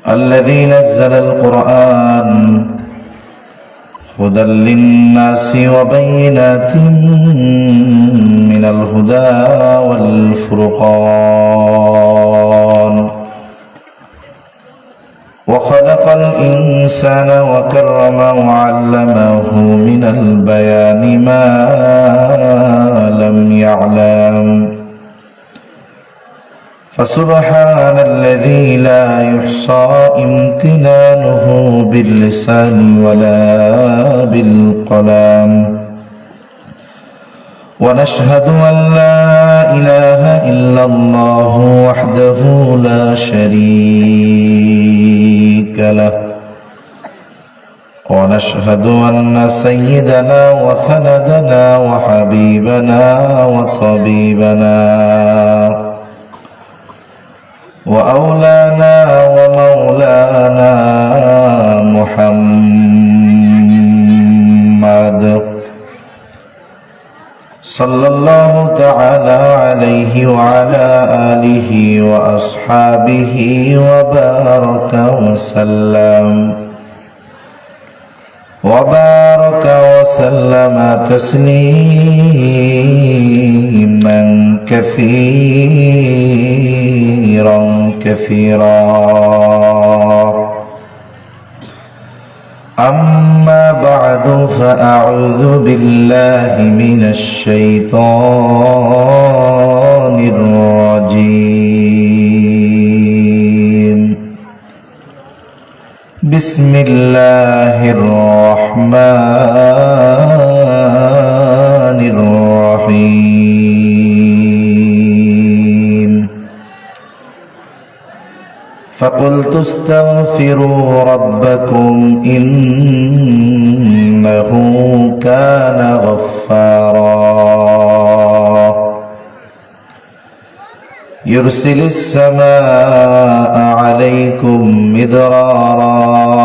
الذي نزل القرآن هدى للناس وبينات من الهدى والفرقان وخلق الإنسان وكرمه وعلمه من البيان ما لم يعلم فسبحان الذي لا يحصى امتنانه باللسان ولا بالقلم ونشهد أن لا إله إلا الله وحده لا شريك له ونشهد أن سيدنا وسندنا وحبيبنا وطبيبنا وأولانا ومولانا محمد صلى الله تعالى عليه وعلى آله وأصحابه وبارك وسلم تسليما كثيرا أما بعد فأعوذ بالله من الشيطان الرجيم بسم الله الرحمن الرحيم فقلت استغفروا ربكم إنه كان غفارا يرسل السماء عليكم مدرارا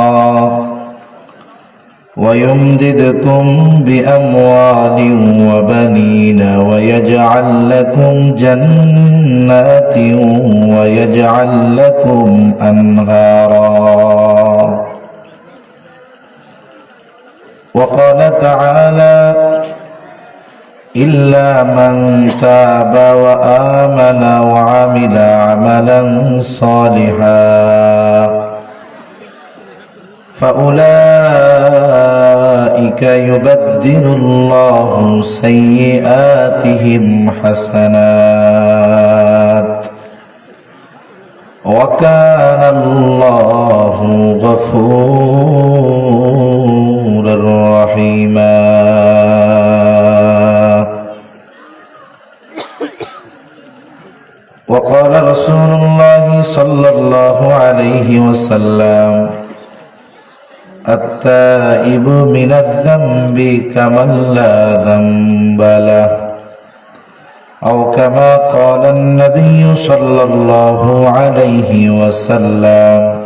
ويمددكم بأموال وبنين ويجعل لكم جنات ويجعل لكم أنهارا وقال تعالى إلا من تاب وآمن وعمل عملا صالحا فأولئك يبدل الله سيئاتهم حسنات وكان الله غفورا رحيما وقال رسول الله صلى الله عليه وسلم التائب من الذنب كمن لا ذنب له أو كما قال النبي صلى الله عليه وسلم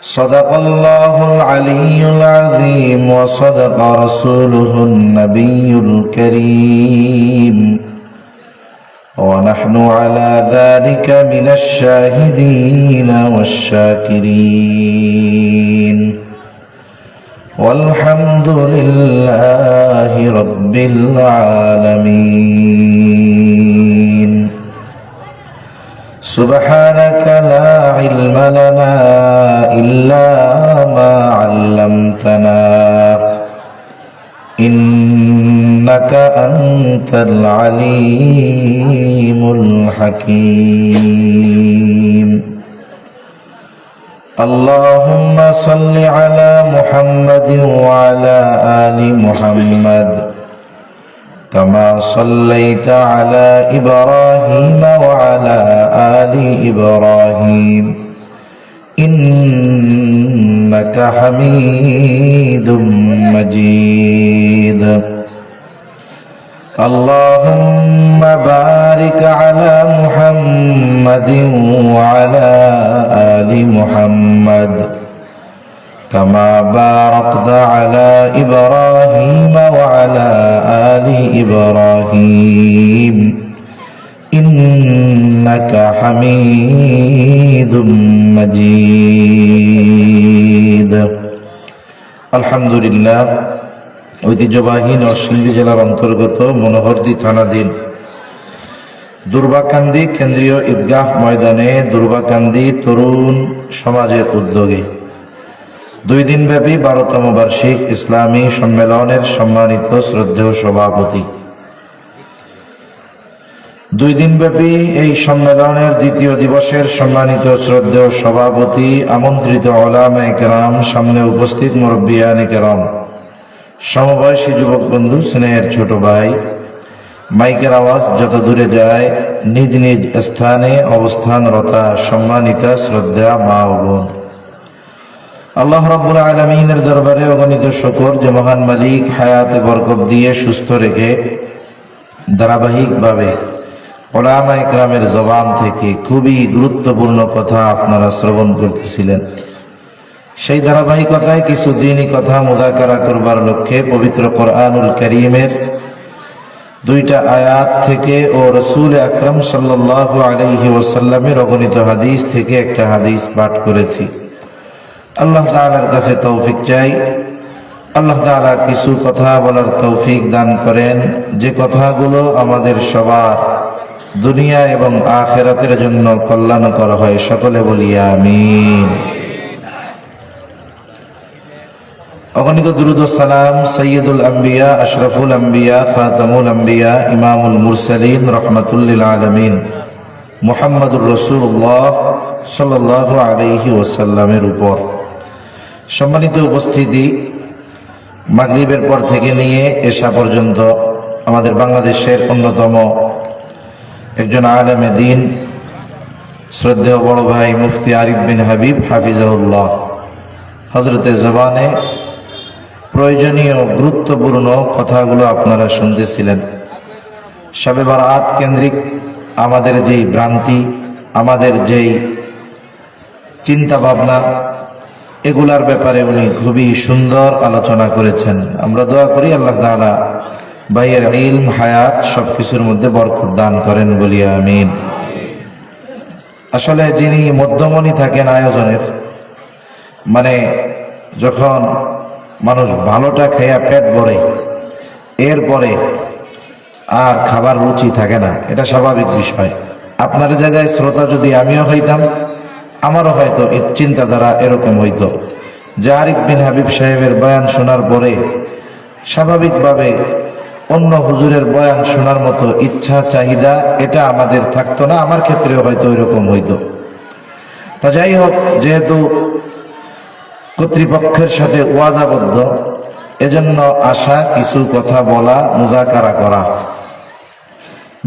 صدق الله العلي العظيم وصدق رسوله النبي الكريم ونحن على ذلك من الشاهدين والشاكرين والحمد لله رب العالمين سبحانك لا علم لنا إلا ما علمتنا إنك أنت العليم الحكيم اللهم صل على محمد وعلى آل محمد كما صليت على إبراهيم وعلى آل إبراهيم إنك حميد مجيد اللهم بارك على محمد وعلى آل محمد كما باركت على إبراهيم وعلى آل إبراهيم إنك حميد مجيد আলহামদুলিল্লাহ ঐতিহ্যবাহী নরসিংদী জেলার অন্তর্গত মনোহরদী থানাধীন দুর্বাকান্দি কেন্দ্রীয় ঈদগাহ ময়দানে দুর্বাকান্দি তরুণ সমাজের উদ্যোগে 2 দিনব্যাপী 12তম বার্ষিক ইসলামী সম্মেলনের সম্মানিত শ্রদ্ধেয় সভাপতি। 2 দিনব্যাপী এই সম্মেলনের দ্বিতীয় দিবসের সম্মানিত শ্রদ্ধেয় সভাপতি, আমন্ত্রিত উলামায়ে কেরাম, সামনে উপস্থিত মুরব্বিয়ানে কেরাম, সমবয়সী যুবক বন্ধু, স্নেহের ছোট ভাই, মাইকের আওয়াজ যত দূরে যায় নিজ নিজ স্থানে অবস্থানরতা সম্মানিতা শ্রদ্ধা মা ও বোন, আল্লাহ রাব্বুল আলামিনের দরবারে অগণিত শুকর যে মহান মালিক হায়াতে বরকত দিয়ে সুস্থ রেখে ধারাবাহিকভাবে উলামায়ে কেরামের জবান থেকে খুবই গুরুত্বপূর্ণ কথা আপনারা শ্রবণ করতেছিলেন। সেই ধারাবাহিকতায় কিছু দ্বীনি কথা মুযাকারা করবার লক্ষ্যে পবিত্র কোরআনুল কারীমের 2টা আয়াত থেকে ও রাসূল আকরাম সাল্লাল্লাহু আলাইহি ওয়াসাল্লামের অগণিত হাদিস থেকে একটা হাদিস পাঠ করেছি। আল্লাহ তাআলার কাছে তৌফিক চাই, আল্লাহ তাআলা কিছু কথা বলার তৌফিক দান করেন যে কথাগুলো আমাদের সবার দুনিয়া এবং আখিরাতের জন্য কল্যাণকর হয়। সকলে বলি আমিন। অগণিত দুরূদ ও সালাম সাইয়্যিদুল আম্বিয়া, আশরাফুল আম্বিয়া, খাতামুল আম্বিয়া, ইমামুল মুরসালিন, রাহমাতুল লিল আলামিন মুহাম্মদুর রাসূলুল্লাহ সাল্লাল্লাহু আলাইহি ওয়াসাল্লামের উপর। সম্মানিত উপস্থিতি, মাগরিবের পর থেকে নিয়ে এশা পর্যন্ত আমাদের বাংলাদেশের অন্যতম একজন আলেমে দ্বীন, শ্রদ্ধেয় বড় ভাই মুফতি আরিফ বিন হাবিব হাফিজাহুল্লাহ হযরতের জবানে প্রয়োজনীয় গুরুত্বপূর্ণ কথাগুলো আপনারা শুনতেছিলেন। শবে বারাত কেন্দ্রিক আমাদের যেই ভ্রান্তি, আমাদের যেই চিন্তা ভাবনা, এগুলার ব্যাপারে উনি খুবই সুন্দর আলোচনা করেছেন। আমরা দোয়া করি আল্লাহ তাআলা ভাইয়ের ইলম, হায়াত সবকিছুর মধ্যে বরকত দান করেন বলি আমিন। আসলে যিনি মধ্যমণি থাকেন আয়োজনের, মানে যখন মানুষ ভালোটা খেয়ে পেট ভরে এরপরে আর খাবার রুচি থাকে না, এটা স্বাভাবিক বিষয়। আপনার জায়গায় শ্রোতা যদি আমিও হইতাম, আমারও হয়তো এই চিন্তাধারা এরকম হইতো যে আরিফ বিন হাবিব সাহেবের বয়ান শোনার পরে স্বাভাবিকভাবে অন্য হুজুরের বয়ান শোনার মতো ইচ্ছা চাহিদা এটা আমাদের থাকতো না। আমার ক্ষেত্রেও হয়তো এরকম হইতো। তা যাই হোক, যেহেতু কর্তৃপক্ষের সাথে ওয়াদাবদ্ধ, এজন্য আশা কিছু কথা বলা, মুযাকারা করা।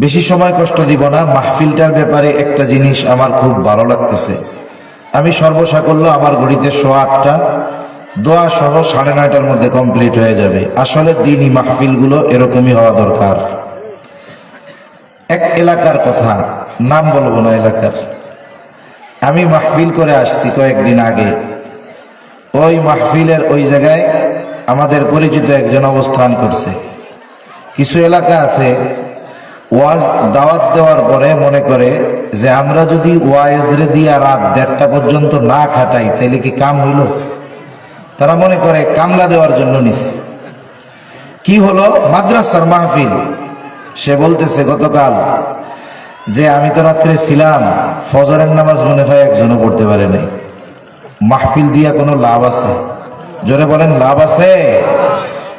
বেশি সময় কষ্ট দিব না। মাহফিলটার ব্যাপারে একটা জিনিস আমার খুব ভালো লাগতেছে। আমি সর্বসাকল্য আমার ঘড়িতে 8:15, দোয়া সহ 9:30টার মধ্যে কমপ্লিট হয়ে যাবে। আসলে দ্বীনি মাহফিলগুলো এরকমই হওয়া দরকার। এক এলাকার কথা, নাম বলবো না এলাকার, আমি মাহফিল করে আসছি কয়েকদিন আগে। ওই মাহফিলের ওই জায়গায় আমাদের পরিচিত একজন অবস্থান করছে। কিছু এলাকা আছে ওয়াজ দাওয়াত দেওয়ার পরে মনে করে যে আমরা যদি ওয়াজরে দিয়া রাত 1:30টা পর্যন্ত না খাটাই তাহলে কি কাম হইল? তারা মনে করে কামলা দেওয়ার জন্য নিচ্ছে। কি হলো? মাদ্রাসার মাহফিল। সে বলতেছে গতকাল যে আমি তো রাত্রে ছিলাম, ফজরের নামাজ মনে হয় একজনও পড়তে পারে নাই। মাহফিল দিয়া কোনো লাভ আছে? জোরে বলেন, লাভ আছে?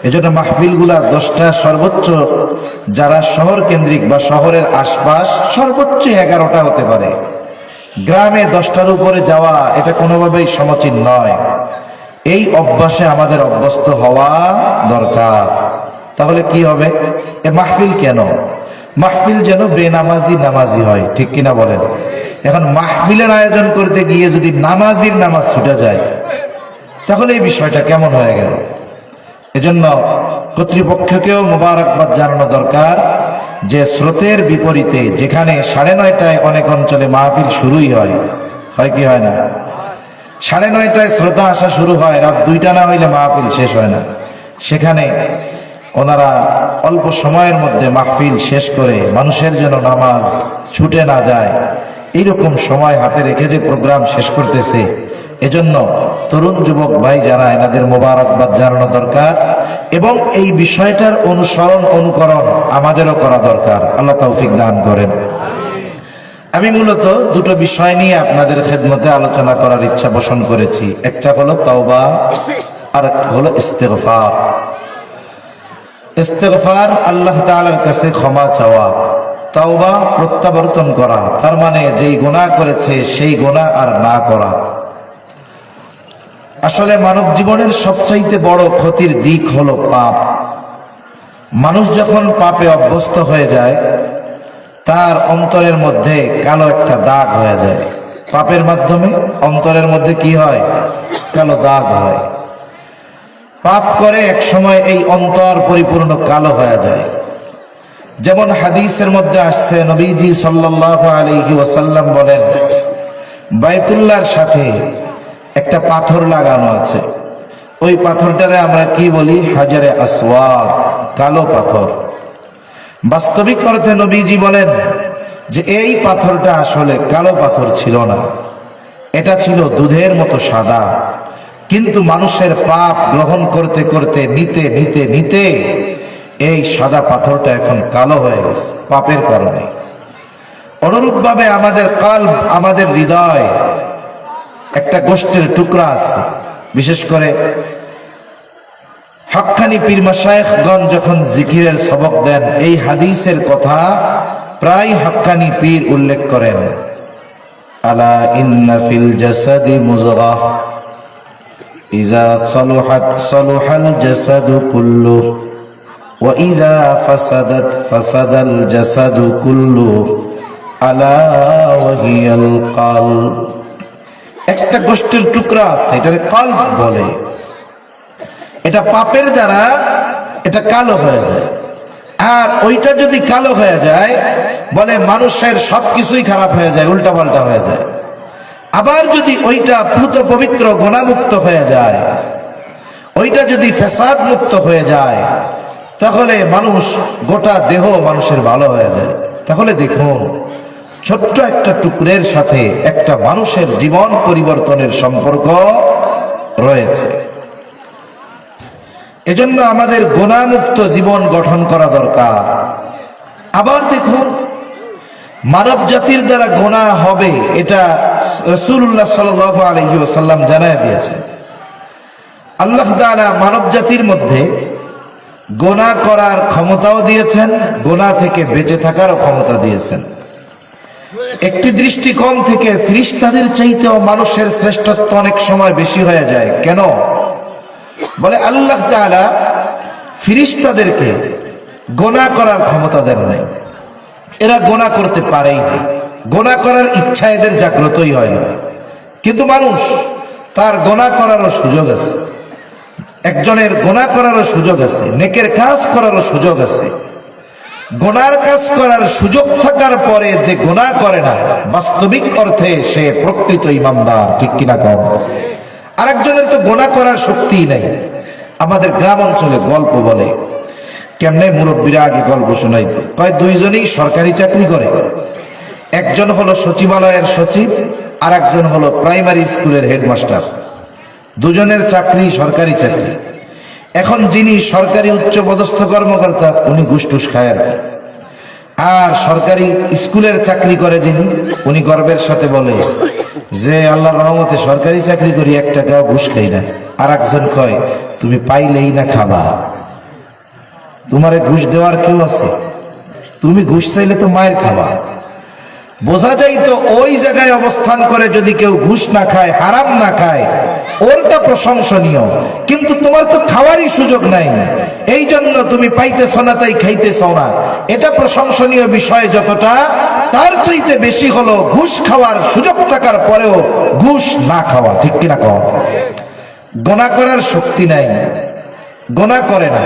এজন্য মাহফিলগুলা 10টা, সর্বোচ্চ যারা শহর কেন্দ্রিক বা শহরের আশপাশ সর্বোচ্চ 11টা হতে পারে। গ্রামে 10টার উপরে যাওয়া এটা কোনোভাবেই সমীচীন নয়। এই অভ্যাসে আমাদের অভ্যস্ত হওয়া দরকার। তাহলে কি হবে? এ মাহফিল কেন? মাহফিল যেন বেনামাজি নামাজি হয়, ঠিক কিনা বলেন? এখন মাহফিলের আয়োজন করতে গিয়ে যদি নামাজির নামাজ ছুটে যায় তাহলে এই বিষয়টা কেমন হয়ে গেল? এজন্য কর্তৃপক্ষকেও মোবারকবাদ জানানো দরকার যে স্রোতের বিপরীতে যেখানে 9:30টায় অনেক অঞ্চলে মাহফিল শুরুই হয় কি হয় না? 9:30টায় শ্রোতা আসা শুরু হয়, রাত 2টা না হইলে মাহফিল শেষ হয় না। সেখানে ওনারা অল্প সময়ের মধ্যে মাহফিল শেষ করে মানুষের যেন নামাজ ছুটে না যায় এইরকম সময় হাতে রেখে যে প্রোগ্রাম শেষ করতেছে, এজন্য তরুণ যুবক ভাই যারা, এনাদের মোবারকবাদ জানানো দরকার এবং এই বিষয়টার অনুসরণ অনুকরণ আমাদেরও করা দরকার। আল্লাহ তৌফিক দান করেন। আমি মূলত দুটো বিষয় নিয়ে আপনাদের খেদমতে আলোচনা করার ইচ্ছা পোষণ করেছি। একটা হলো তওবা, আর একটা হলো ইস্তিগফার। ইস্তিগফার আল্লাহ তাআলার কাছে ক্ষমা চাওয়া, তওবা প্রত্যাবর্তন করা, তার মানে যেই গুনাহ করেছে সেই গুনাহ আর না করা। আসলে মানব জীবনের সবচাইতে বড় ক্ষতির দিক হলো পাপ। মানুষ যখন পাপে অভ্যস্ত হয়ে যায়, তার অন্তরের মধ্যে কালো একটা দাগ হয়ে যায়। পাপের মাধ্যমে অন্তরের মধ্যে কি হয়? কালো দাগ হয়। পাপ করে এক সময় এই অন্তর পরিপূর্ণ কালো হয়ে যায়। যেমন হাদিসের মধ্যে আসছে, নবীজি সাল্লাল্লাহু আলাইহি ওয়াসাল্লাম বলেন, বাইতুল্লাহর সাথে একটা পাথর লাগানো আছে। ওই পাথরটারে আমরা কি বলি? হাজারে আসওয়াদ, কালো পাথর। বাস্তবিক অর্থে নবীজি বলেন যে এই পাথরটা আসলে কালো পাথর ছিল না, এটা ছিল দুধের মতো সাদা। কিন্তু মানুষের পাপ গ্রহণ করতে করতে নিতে নিতে নিতে এই সাদা পাথরটা এখন কালো হয়ে গেছে পাপের কারণে। অনুরূপভাবে আমাদের কলব, আমাদের হৃদয় একটা গোষ্ঠের টুকরা আছে। বিশেষ করে হক্কানি পীর মাশায়েখগণ যখন জিকিরের সবক দেন, এই হাদিসের কথা প্রায় হক্কানি পীর উল্লেখ করেন। আলা ইন্না ফিল জাসাদি মুযগাহ ইযা সালুহাত সালুহাল জাসাদু কুল্লুহু ওয়া ইযা ফাসাদাত ফাসাদাল জাসাদু কুল্লুহু আলা ওয়া হিয়াল কলব। একটা গোষ্ঠীর টুকরা আছে, এটাকে কলব বলে। এটা পাপের দ্বারা এটা কালো হয়ে যায়। আর ওইটা যদি কালো হয়ে যায়, বলে মানুষের সবকিছুই খারাপ হয়ে যায়, উল্টা পাল্টা হয়ে যায়। আবার যদি ওইটা পুত পবিত্র গুনাহমুক্ত হয়ে যায়, ওইটা যদি ফেসাদ মুক্ত হয়ে যায়, তাহলে মানুষ, গোটা দেহ মানুষের ভালো হয়ে যায়। তাহলে দেখুন, ছোট্ট একটা টুকরের সাথে একটা মানুষের জীবন পরিবর্তনের সম্পর্ক রয়েছে। এজন্য আমাদের গুনাহমুক্ত জীবন গঠন করা দরকার। আবার দেখুন, মানব জাতির দ্বারা গুনাহ হবে, এটা রাসূলুল্লাহ সাল্লাল্লাহু আলাইহি ওয়াসাল্লাম জানায় দিয়েছেন। আল্লাহ তাআলা মানব জাতির মধ্যে গুনাহ করার ক্ষমতাও দিয়েছেন, গুনাহ থেকে বেঁচে থাকারও ক্ষমতা দিয়েছেন। একটি দৃষ্টিকোণ থেকে ফেরেশতাদের চাইতেও মানুষের শ্রেষ্ঠত্ব অনেক সময় বেশি হয়ে যায়। কেন? বলে আল্লাহ তাআলা ফেরেশতাদেরকে গুনাহ করার ক্ষমতা দেন নাই। এরা গুনাহ করতে পারেই না, গুনাহ করার ইচ্ছা এদের জাগ্রতই হয় না। কিন্তু মানুষ, তার গুনাহ করারও সুযোগ আছে। একজনের গুনাহ করারও সুযোগ আছে, নেকের কাজ করারও সুযোগ আছে। গুনার কাজ করার সুযোগ থাকার পরে যে গুনাহ করে না, বাস্তবিক অর্থে সে প্রকৃত ঈমানদার। ঠিক কিনা কম? আরেকজনের তো গুনাহ করার শক্তিই নাই। আমাদের গ্রাম অঞ্চলে গল্প বলে, কেমনে মুরব্বীরা আগে গল্প শোনাইতো, কয় দুইজনেই সরকারি চাকরি করে। একজন হলো সচিবালয়ের সচিব, আর একজন হলো প্রাইমারি স্কুলের হেডমাস্টার। দুজনের চাকরি সরকারি চাকরি। এখন যিনি সরকারি উচ্চপদস্থ কর্মকর্তা, উনি ঘুষ টুস খায় আর কি। আর সরকারি স্কুলের চাকরি করে যিনি, উনি গর্বের সাথে বলে যে আল্লাহর রহমতে সরকারি চাকরি করি, 1 টাকাও ঘুষ খাই না। আর একজন কয়, তুমি পাইলেই না খাবা, তোমারে ঘুষ দেওয়ার কেউ আছে? তুমি ঘুষ চাইলে তো মায়ের খাবা। বোঝা যায় তো, ওই জায়গায় অবস্থান করে যদি কেউ ঘুষ না খায়, হারাম না খায়, ওরটা প্রশংসনীয়। কিন্তু তোমার তো খাওয়ারই সুযোগ নাই, এই জন্য তুমি পাইতেছ না, তাই খাইতেছ না। এটা প্রশংসনীয় বিষয় যতটা, তার চাইতে বেশি হলো ঘুষ খাওয়ার সুযোগ থাকার পরেও ঘুষ না খাওয়া। ঠিক কিনা কও? গুনাহ করার শক্তি নাই, গুনাহ করে না,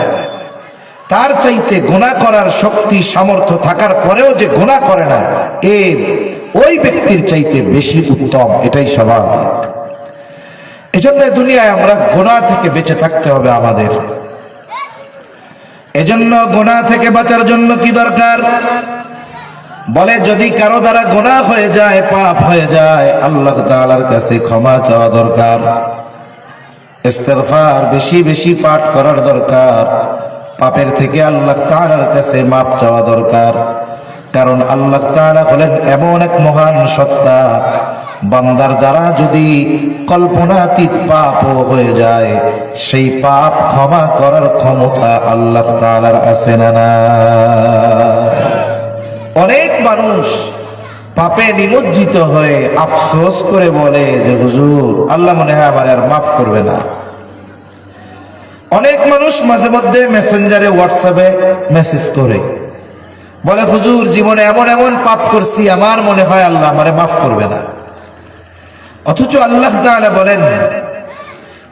তার চাইতে গুনাহ করার শক্তি সামর্থ্য থাকার পরেও যে গুনাহ করে না, ওই ব্যক্তির চাইতে বেশি উত্তম। এটাই স্বাভাবিক। এজন্য দুনিয়ায় আমরা গুনাহ থেকে বেঁচে থাকতে হবে আমাদের। এজন্য গুনাহ থেকে বাঁচার জন্য কি দরকার? বলে যদি কারো দ্বারা গুনাহ হয়ে যায়, পাপ হয়ে যায়, আল্লাহ তাআলার কাছে ক্ষমা চাওয়া দরকার। ইস্তিগফার বেশি বেশি পাঠ করার দরকার। পাপের থেকে আল্লাহ তাআলার কাছে মাপ চাওয়া দরকার। কারণ আল্লাহ তাআলা হলেন এমন এক মহান সত্তা, বান্দার দ্বারা যদি কল্পনাতীত পাপও হয়ে যায়, সেই পাপ ক্ষমা করার ক্ষমতা আল্লাহ তাআলার আছে না নাই? অনেক মানুষ পাপে নিমজ্জিত হয়ে আফসোস করে বলে যে হুজুর, আল্লাহ মনে হয় আমার আর মাফ করবে না। অনেক মানুষ মাঝে মধ্যে মেসেঞ্জারে, হোয়াটসঅ্যাপে মেসেজ করে বলে হুজুর, জীবনে এমন এমন পাপ করছি, আমার মনে হয় আল্লাহ আমারে মাফ করবে না। অথচ আল্লাহ তাআলা বলেন,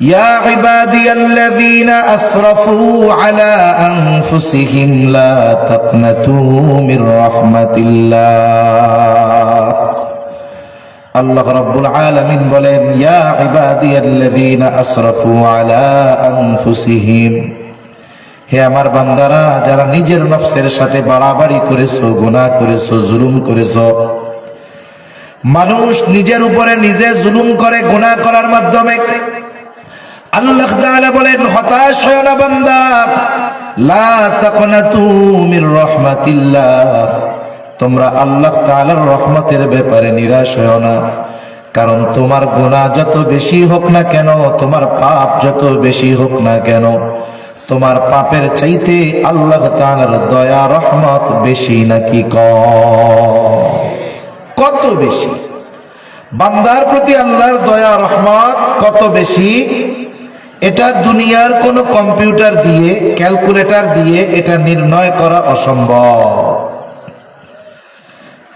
ইয়া ইবাদিয়াল্লাযীনা আসরাফু আলা আনফুসিহিম লা তাকনাতু মির রাহমাতিল্লাহ। আল্লাহ রাব্বুল আলামিন বলেন, ইয়া ইবাদিয়াল্লাযীনা আসরাফু আলা আনফুসিহিম, হে আমার বান্দারা, যারা নিজের নফসের সাথে বাড়াবাড়ি করেছো, গুনাহ করেছো, জুলুম করেছো। মানুষ নিজের উপরে নিজে জুলুম করে গুনাহ করার মাধ্যমে। আল্লাহ তাআলা বলেন, হতাশ হয়ো না বান্দা, লা তাকনাতু মির রাহমাতিল্লাহ, তোমরা আল্লাহ তাআলার রহমতের ব্যাপারে নিরাশ হয়ো না। কারণ তোমার গুনাহ যত বেশি হোক না কেন, তোমার পাপ যত বেশি হোক না কেন, তোমার পাপের চাইতে আল্লাহ তাআলার দয়া রহমত বেশি নাকি কম? কত বেশি? বান্দার প্রতি আল্লাহর দয়া রহমত কত বেশি, এটা দুনিয়ার কোন কম্পিউটার দিয়ে, ক্যালকুলেটর দিয়ে এটা নির্ণয় করা অসম্ভব।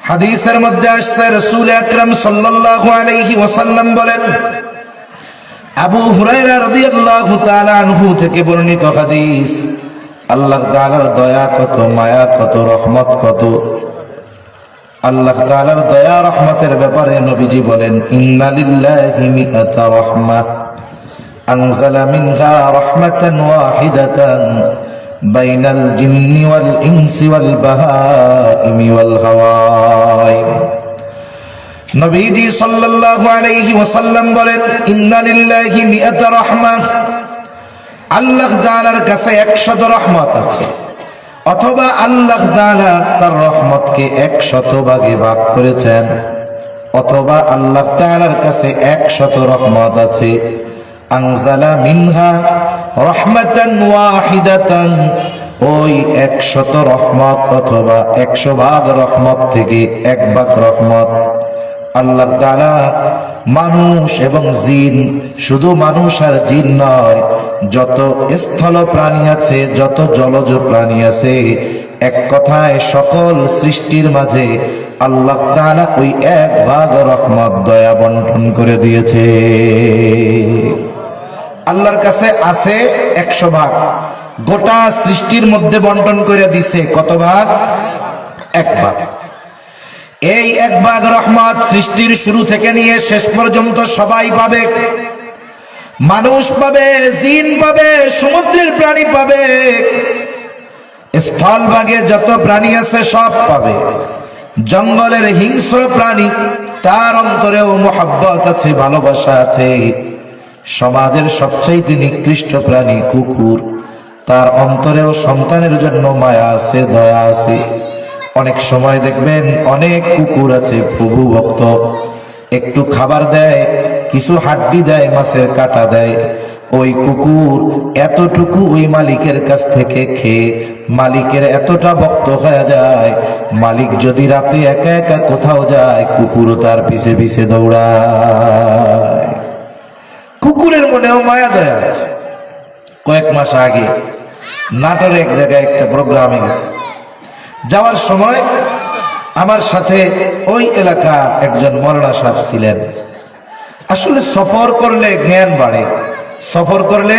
হাদিসের মধ্যে আসছে, রাসূল আকরাম সাল্লাল্লাহু আলাইহি ওয়াসাল্লাম বলেন, আবু হুরায়রা রাদিয়াল্লাহু তাআলা আনহু থেকে বর্ণিত হাদিস, আল্লাহ তাআলার দয়া কত, মায়া কত, রহমত কত। আল্লাহ তাআলার দয়া রহমতের ব্যাপারে নবীজি বলেন, ইন্না লিল্লাহি মিআতা রাহমাহ আনজালা মিনহা রাহমাতান ওয়াহিদাতান বাইনাল জিন্নি ওয়াল ইনসি ওয়াল বাহাইমি ওয়াল হাওয়াইম। নবীজি সাল্লাল্লাহু আলাইহি ওয়াসাল্লাম বলেন, ইন্না লিল্লাহি মিআতা রাহমাহ, আল্লাহ তাআলার কাছে 100 রহমত আছে। অথবা আল্লাহ তাআলা তার রহমতকে 100 ভাগে ভাগ করেছেন। অথবা আল্লাহ তাআলার কাছে 100 রহমত আছে। আনজালা মিনহা রাহমাতান ওয়াহিদাতান, ওই 100 রহমত অথবা 100 ভাগ রহমত থেকে 1 ভাগ রহমত আল্লাহ তাআলা মানুষ এবং জিন, শুধু মানুষ আর জিন নয়, যত স্থল প্রাণী আছে, যত জলজ প্রাণী আছে, এক কথায় সকল সৃষ্টির মাঝে আল্লাহ তাআলা ওই 1 ভাগ রহমত দয়া বন্টন করে দিয়েছে। আল্লাহর কাছে আছে 100 ভাগ, গোটা সৃষ্টির মধ্যে বন্টন করে দিছে কত ভাগ? 1 ভাগ। এই 1 ভাগ রহমত সৃষ্টির শুরু থেকে নিয়ে শেষ পর্যন্ত সবাই পাবে। মানুষ পাবে, জিন পাবে, সমুদ্রের প্রাণী পাবে, স্থল ভাগে যত প্রাণী আছে সব পাবে। জঙ্গলের হিংস্র প্রাণী, তার অন্তরেও মোহাব্বত আছে, ভালোবাসা আছে। সমাজের সবচাইতে নিকৃষ্ট প্রাণী কুকুর, তার অন্তরেও সন্তানের জন্য মায়া আছে, দয়া আছে। অনেক সময় দেখবেন অনেক কুকুর আছে প্রভু ভক্ত, একটু খাবার দেয়, কিছু হাড্ডি দেয়, মাছের কাটা দেয়, ওই কুকুর এতটুকু ওই মালিকের কাছ থেকে খেয়ে মালিকের এতটা ভক্ত হয়ে যায়, মালিক যদি রাতে একা একা কোথাও যায়, কুকুরও তার পিছে পিছে দৌড়ায়। কুকুরের মনেও মায়া দয়া আছে। কয়েক মাস আগে নাটোরে এক জায়গায় একটা প্রোগ্রামে গেছে, যাওয়ার সময় আমার সাথে ওই এলাকার একজন মৌলানা সাহেব ছিলেন। আসলে সফর করলে জ্ঞান বাড়ে, সফর করলে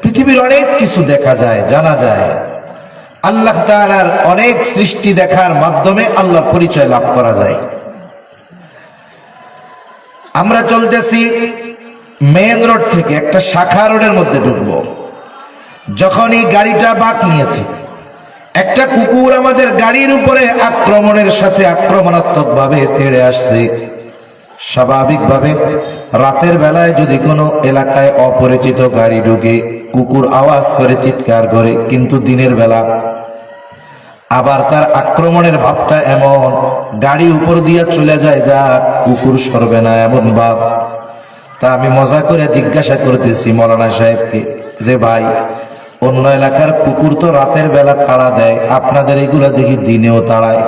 পৃথিবীর অনেক কিছু দেখা যায়, জানা যায়। আল্লাহ তাআলার অনেক সৃষ্টি দেখার মাধ্যমে আল্লাহর পরিচয় লাভ করা যায়। আমরা চলতেছি মেইন রোড থেকে একটা শাখা রোডের মধ্যে ঢুকবো, যখনই গাড়িটা বাঁক নিয়েছে, একটা কুকুর আমাদের গাড়ির উপরে আক্রমণের সাথে আক্রমণাত্মক ভাবে তেড়ে আসছে। স্বাভাবিকভাবে রাতের বেলায় যদি কোনো এলাকায় অপরিচিত গাড়ি ঢুকে কুকুর আওয়াজ করে চিৎকার করে, কিন্তু দিনের বেলা আবার তার আক্রমণের ভাবটা এমন, গাড়ি উপর দিয়ে চলে যায়, যা কুকুর সরবে না এমন ভাব। তা আমি মজা করে জিজ্ঞাসা করতেছি মৌলানা সাহেবকে যে ভাই, অন্য এলাকার কুকুর তো রাতের বেলা তাড়া দেয়, আপনাদের এগুলা দেখি দিনেও তাড়ায়।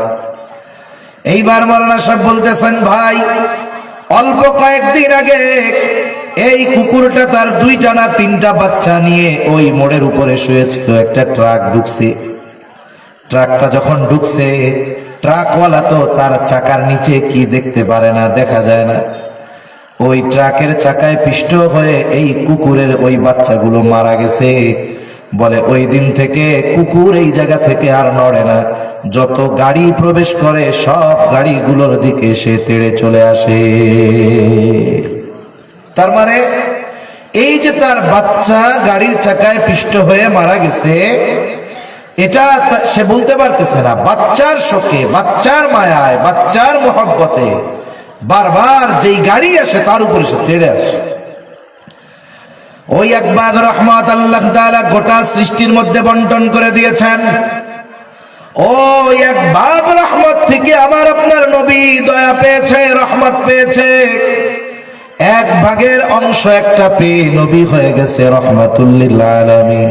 এইবার মৌলানা সাহেব বলতেছেন, ভাই অল্প কয়েকদিন আগে এই কুকুরটা তার 2টা না 3টা বাচ্চা নিয়ে ওই মোড়ের উপরে শুয়েছিল। একটা ট্রাক ঢুকছে, ট্রাকটা যখন ঢুকছে, ট্রাকওয়ালা তো তার চাকার নিচে কি দেখতে পারে না, দেখা যায় না। ওই ট্রাকের চাকায় পিষ্ট হয়ে এই কুকুরের ওই বাচ্চাগুলো মারা গেছে। বলে ওই দিন থেকে কুকুর এই জায়গা থেকে আর নড়ে না, যত গাড়ি প্রবেশ করে সব গাড়িগুলোর দিকে সে তেড়ে চলে আসে। তার মানে এই যে তার বাচ্চা গাড়ির চাকায় পিষ্ট হয়ে মারা গেছে, এটা সে বলতে পারতেছে না, বাচ্চার শোকে, বাচ্চার মায়ায়, বাচ্চার মোহব্বতে বারবার যেই গাড়ি আসে তার উপরে সে তেড়ে আসে। ওই এক বাগ রহমত আল্লাহ তাআলা গোটা সৃষ্টির মধ্যে বন্টন করে দিয়েছেন। ওই এক বাগ রহমত থেকে আমার আপনার নবী দয়া পেয়েছে, রহমত পেয়েছে। এক ভাগের অংশ একটা পেয়ে নবী হয়ে গেছে রহমাতুল লিল আলামিন।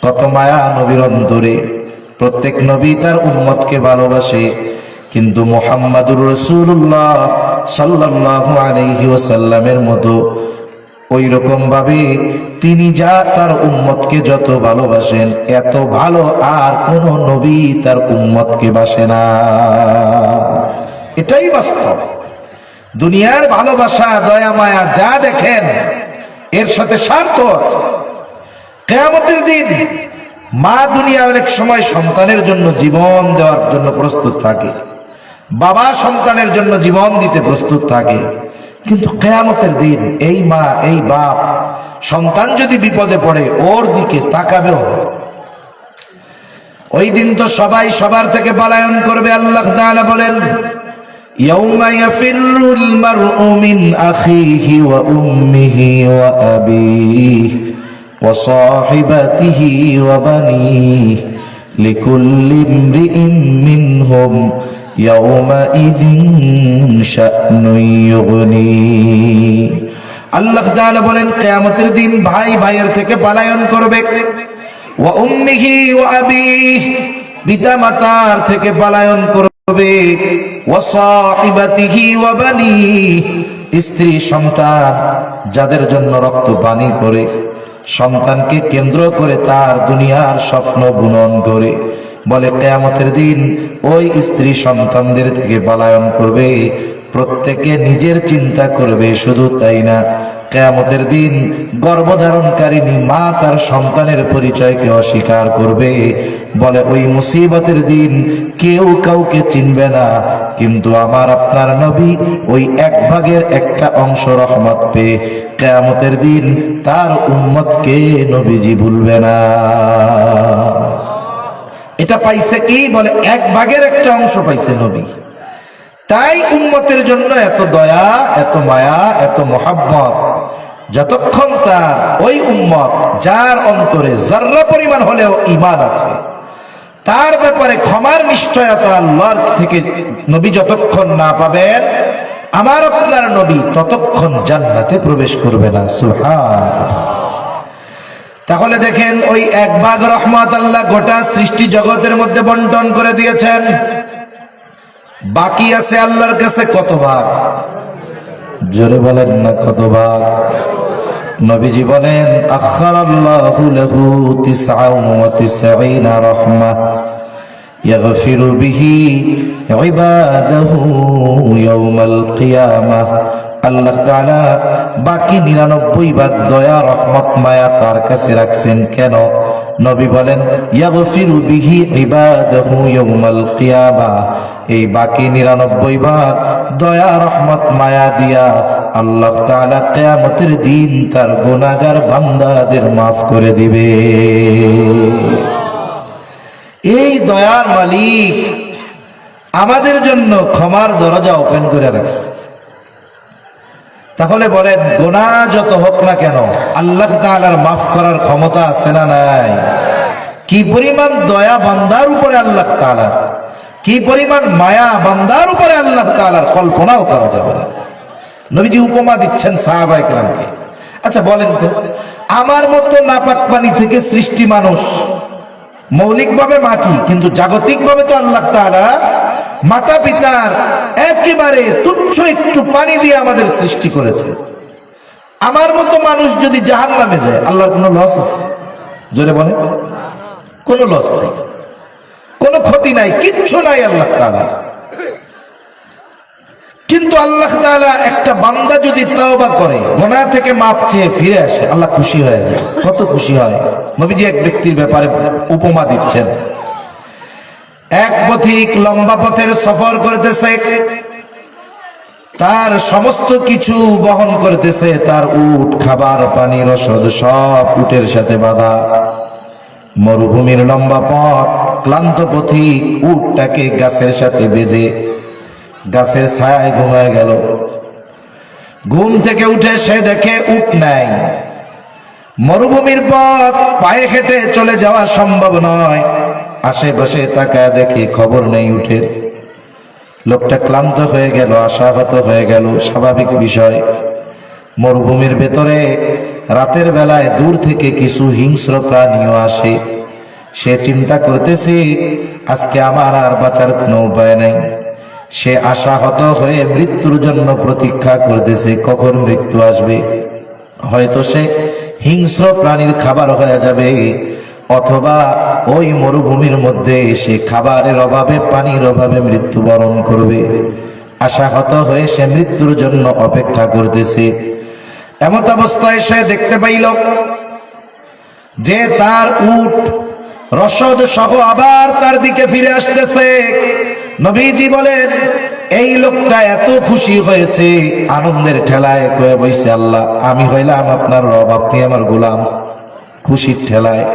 কত মায়া নবীর অন্তরে। প্রত্যেক নবী তার উম্মতকে ভালোবাসে, কিন্তু মুহাম্মাদুর রাসূলুল্লাহ সাল্লাল্লাহু আলাইহি ওয়াসাল্লামের মতো ওই রকম ভাবে তিনি যা তার উম্মতকে যত ভালোবাসেন, এত ভালো আর কোন নবী তার উম্মতকে বাসে না। এটাই বাস্তব। দুনিয়ার ভালোবাসা, দয়া মায়া যা দেখেন, এর সাথে স্বার্থ আছে। কিয়ামতের দিন মা দুনিয়া অনেক সময় সন্তানের জন্য জীবন দেওয়ার জন্য প্রস্তুত থাকে, বাবা সন্তানের জন্য জীবন দিতে প্রস্তুত থাকে, কিন্তু কিয়ামতের দিন এই মা এই বাপ সন্তান যদি বিপদে পড়ে ওর দিকে তাকাবেও না। ওই দিন তো সবাই সবার থেকে পলায়ন করবে। আল্লাহ তাআলা বলেন, ইয়াউমা ইয়াফিরুল মারউ মিন আখিহি ওয়া উম্মিহি ওয়া আবিহি ওয়া সাহিবাতিহি ওয়া বানিহি লিকুল্লি ইমরিইন মিনহুম ইয়াউমাইযিন শা'নুন ইউগনি। আল্লাহ তাআলা বলেন, কিয়ামতের দিন ভাই ভাইয়ের থেকে পলায়ন করবে। ওয়া উম্মিহি ওয়া আবিহি, পিতা মাতার থেকে পলায়ন করবে। ওয়া সাহিবাতিহি ওয়া বানিহি, স্ত্রী সন্তান যাদের জন্য রক্ত পানি করে, সন্তানকে কেন্দ্র করে তার দুনিয়ার স্বপ্ন বুনন করে। বলে কিয়ামতের দিন ওই স্ত্রী সন্তানদের থেকে পলায়ন করবে, প্রত্যেকে নিজের চিন্তা করবে। শুধু তাই না, কিয়ামতের দিন গর্ভধারণকারিণী মা তার সন্তানের পরিচয়কে অস্বীকার করবে। বলে ওই মুসিবতের দিন কেউ কাউকে চিনবে না, কিন্তু আমার আপনার নবী ওই এক ভাগের একটা অংশ রহমত পেয়ে কিয়ামতের দিন তার উম্মতকে নবীজি ভুলবে না। এটা পাইছে কি? বলে এক ভাগের একটা অংশ পাইছে নবী। তাই উম্মতের জন্য এত দয়া, এত মায়া, এত মোহাব্বত। যতক্ষণ তার ওই উম্মত যার অন্তরে যাররা পরিমাণ হলেও ঈমান আছে, তার ব্যাপারে ক্ষমার নিশ্চয়তা আল্লাহর থেকে নবী যতক্ষণ না পাবেন, আমার আপনার নবী ততক্ষণ জান্নাতে প্রবেশ করবে না। সুবহানাল্লাহ। তাহলে দেখেন, ওই এক ভাগ রহমত আল্লাহ গোটা সৃষ্টি জগতের মধ্যে বন্টন করে দিয়েছেন। বাকি আছে আল্লাহর কাছে কত ভাগ? জোরে বলেন না, কত ভাগ? নবীজি বলেন, আখারাল্লাহু লাহু 99 রাহমাহ ইয়াগফিরু বিহি ইবাদাহু ইয়াউমাল কিয়ামাহ। আল্লাহ তাআলা বাকি 99 ভাগ দয়া, রহমত, মায়া তার কাছে রাখছেন। কেন? নবী বলেন, ইয়াগফিরু বিহি ইবাদাহু ইয়াউমাল কিয়ামাহ। এই বাকি 99 ভাগ দয়া, রহমত, মায়া দিয়া আল্লাহ তাআলা কিয়ামতের দিন তার গুনাহগার বান্দাদের মাফ করে দিবে। এই দয়ার মালিক আমাদের জন্য ক্ষমার দরজা ওপেন করে রাখছে। তাহলে বলেন গুনাহ যত হোক না কেন আল্লাহ তাআলার মাফ করার ক্ষমতা আছে না নাই? কি পরিমাণ দয়া বান্দার উপরে আল্লাহ তাআলার, কি পরিমাণ মায়া বান্দার উপরে আল্লাহ তাআলার, কল্পনাও করা যাবে না। নবীজি উপমা দিচ্ছেন সাহাবায়ে কেরামকে। আচ্ছা বলেন তো, আমার মতো নাপাক পানি থেকে সৃষ্টি মানুষ, মৌলিকভাবে মাটি, কিন্তু জাগতিকভাবে তো আল্লাহ তাআলা মাতা পিতার একেবারে তুচ্ছ একটু পানি দিয়ে আমাদের সৃষ্টি করেছে। আমার মতো মানুষ যদি জাহান্নামে যায়, আল্লাহর কোনো লস আছে? জোরে বলে, কোনো লস নাই, কোনো ক্ষতি নাই, কিচ্ছু নাই আল্লাহ তাআলা। কিন্তু আল্লাহ তাআলা একটা বান্দা যদি তওবা করে, গুনাহ থেকে মাপ চেয়ে ফিরে আসে, আল্লাহ খুশি হয়ে যায়। কত খুশি হয়! নবীজি এক ব্যক্তির ব্যাপারে উপমা দিচ্ছেন। এক পথিক লম্বা পথের সফর করতেছে, তার সমস্ত কিছু বহন করতেছে, তার উট, খাবার, পানি, রসদ সব উটের সাথে বাঁধা। মরুভূমির লম্বা পথ, ক্লান্ত পথিক উটটাকে গাছের সাথে বেঁধে গাছের ছায়ায় ঘুমায় গেল। ঘুম থেকে উঠে সে দেখে উট নাই। মরুভূমির পথ পায়ে হেঁটে চলে যাওয়া সম্ভব নয়। আশেপাশে তাকায় দেখে খবর নেই উঠের। লোকটা ক্লান্ত হয়ে গেল, আশাহত হয়ে গেল, স্বাভাবিক বিষয়। মরুভূমির ভেতরে রাতের বেলায় দূর থেকে কিছু হিংস্র প্রাণীও আসে। সে চিন্তা করতেছে, আজকে আমার আর বাঁচার কোনো উপায় নাই। সে আশাহত হয়ে মৃত্যুর জন্য প্রতীক্ষা করতেছে, কখন মৃত্যু আসবে। হয়তো সে হিংস্র প্রাণীর খাবার হয়ে যাবে, অথবা ওই মরুভূমির মধ্যে সে খাবারের অভাবে, পানির অভাবে মৃত্যুবরণ করবে। আশাহত হয়ে সে মৃত্যুর জন্য অপেক্ষা করতেছে। এমত অবস্থায় সে দেখতে পাইল যে তার উট রসদ সহ আবার তার দিকে ফিরে আসতেছে। নবীজি বলেন, এই লোকটা এত খুশি হয়েছে, আনন্দের ঠেলায় কয়ে বইছে, আল্লাহ আমি হইলাম আপনার রব, আপনি আমার গোলাম। খুশির ঠেলায়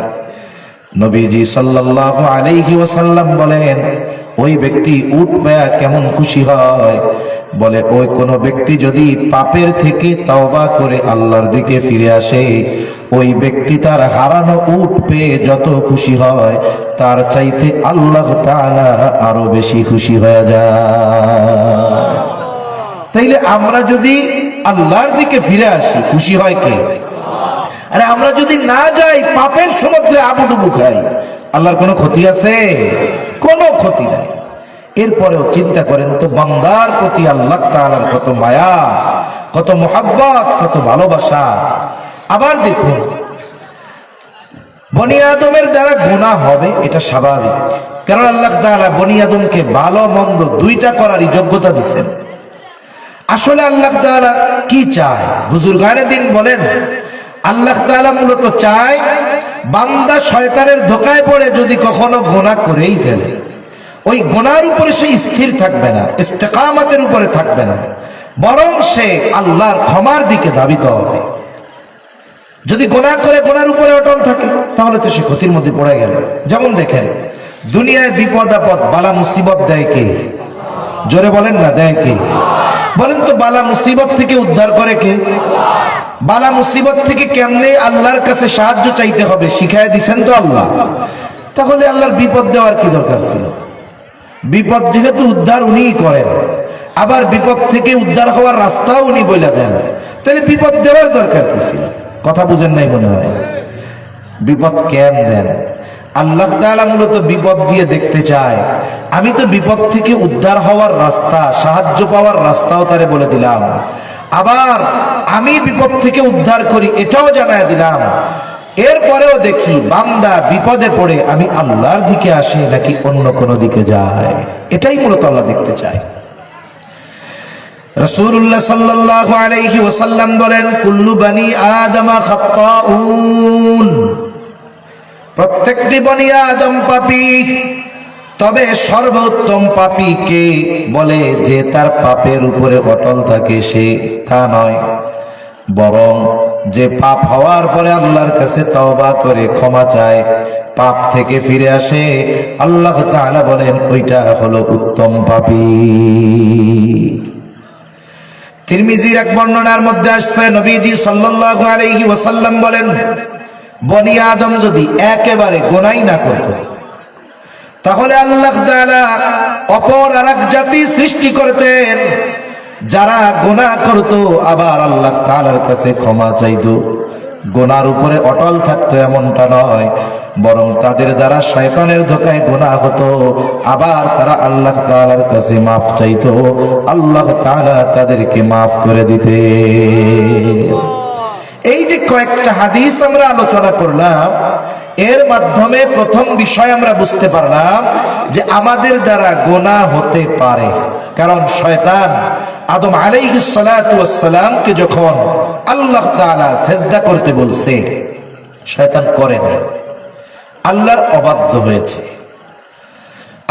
নবীজি সাল্লাল্লাহু আলাইহি ওয়াসাল্লাম বলেন, ওই ব্যক্তি উট পায়া কেমন খুশি হয়? বলে, ওই কোন ব্যক্তি যদি পাপের থেকে তওবা করে আল্লাহর দিকে ফিরে আসে, ওই ব্যক্তি তার হারানো উট পেয়ে যত খুশি হয়, তার চাইতে আল্লাহ তাআলা আরো বেশি খুশি হয়ে যায়। তাইলে আমরা যদি আল্লাহর দিকে ফিরে আসি, খুশি হয় কে? আরে আমরা যদি না যাই, পাপের সমুদ্রে আবুডুবু খাই, আল্লাহর কোনো ক্ষতি আছে? কোনো ক্ষতি নাই। এরপরেও চিন্তা করেন তো, বান্দার প্রতি আল্লাহ তাআলার কত মায়া, কত মুহাব্বত, কত ভালোবাসা। আবার দেখুন, বনি আদমের দ্বারা গুনাহ হবে, এটা স্বাভাবিক, কারণ আল্লাহ তাআলা বনি আদমকে ভালো মন্দ দুইটা করারই যোগ্যতা দিয়েছেন। আসলে আল্লাহ তাআলা কি চায়? বুজুর্গানে দিন বলেন, আল্লাহ তাআলা মূলত চায় বান্দা শয়তানের ধোকায় পড়ে যদি কখনো গুনাহ করেই ফেলে, ওই গুনার উপরে সে স্থির থাকবে না, ইস্তেকামতের উপরে থাকবে না, বরং সে আল্লাহর ক্ষমার দিকে ধাবিত হবে। যদি গুনাহ করে গুনার উপরে অটল থাকে, তাহলে তো সে ক্ষতির মধ্যে পড়ে গেল। যেমন দেখেন, দুনিয়ায় বিপদ আপদ, বালা মুসিবত দেয় কে? জোরে বলেন না, দেয় কে? বলেন তো, বালা মুসিবত থেকে উদ্ধার করে কে? বালা মুসিবত থেকে কেমনে আল্লাহর কাছে সাহায্য চাইতে হবে শিখায় দিছেন তো আল্লাহ। তাহলে আল্লাহর বিপদ দেওয়ার কি দরকার ছিল? বিপদ যেহেতু উদ্ধার উনিই করেন, আবার বিপদ থেকে উদ্ধার হওয়ার রাস্তাও উনি বলে দেন, তাহলে বিপদ দেওয়ার দরকার কি ছিল? কথা বুঝেন নাই মনে হয়। বিপদ কেন দেন? আল্লাহ তাআলা মূলত বিপদ দিয়ে দেখতে চায়, আমি তো বিপদ থেকে উদ্ধার হওয়ার রাস্তা, সাহায্য পাওয়ার রাস্তাও তারে বলে দিলাম, আবার আমি বিপদ থেকে উদ্ধার করি এটাও জানায় দিলাম। এরপরেও দেখি বান্দা বিপদে পড়ে আমি আল্লাহর দিকে আসে নাকি অন্য কোনো দিকে যায়, এটাই মূলত আল্লাহ দেখতে চায়। রাসূলুল্লাহ সাল্লাল্লাহু আলাইহি ওয়াসাল্লাম বলেন, কুল্লু বানি আদম খাত্তাউন, প্রত্যেকটি বনি আদম পাপী, তবে সর্বোত্তম পাপী কে? বলে, যে তার পাপের উপরে অটল থাকে সে, তা নয়, বরং যে পাপ হওয়ার পরে আল্লাহর কাছে তওবা করে ক্ষমা চায়, পাপ থেকে ফিরে আসে, আল্লাহ তাআলা বলেন ওইটা হলো উত্তম পাপী। তিরমিজির এক বর্ণনার মধ্যে আসছে নবীজি সাল্লাল্লাহু আলাইহি ওয়াসাল্লাম বলেন, বনি আদম যদি একেবারে গুনাহ না করত, তাহলে আল্লাহ তাআলা অপর আরেক জাতি সৃষ্টি করতেন যারা গুনাহ করত, আবার আল্লাহ তাআলার কাছে ক্ষমা চাইতো। গুনার উপরে অটল থাকতো এমনটা নয়, বরং তাদের দ্বারা শয়তানের ধোঁকায় গুনাহ হতো, আবার তারা আল্লাহ তাআলার কাছে মাফ চাইতো, আল্লাহ তাআলা তাদেরকে মাফ করে দিতে। এই যে কয়েকটা হাদিস আমরা আলোচনা করলাম, এর মাধ্যমে প্রথম বিষয় আমরা বুঝতে পারলাম যে আমাদের দ্বারা গুনাহ হতে পারে। কারণ শয়তান আদম আলাইহিস সালাতু ওয়াস সালামকে যখন আল্লাহ তাআলা সিজদা করতে বলছে, শয়তান করে না, আল্লাহর অবাধ্য হয়েছে।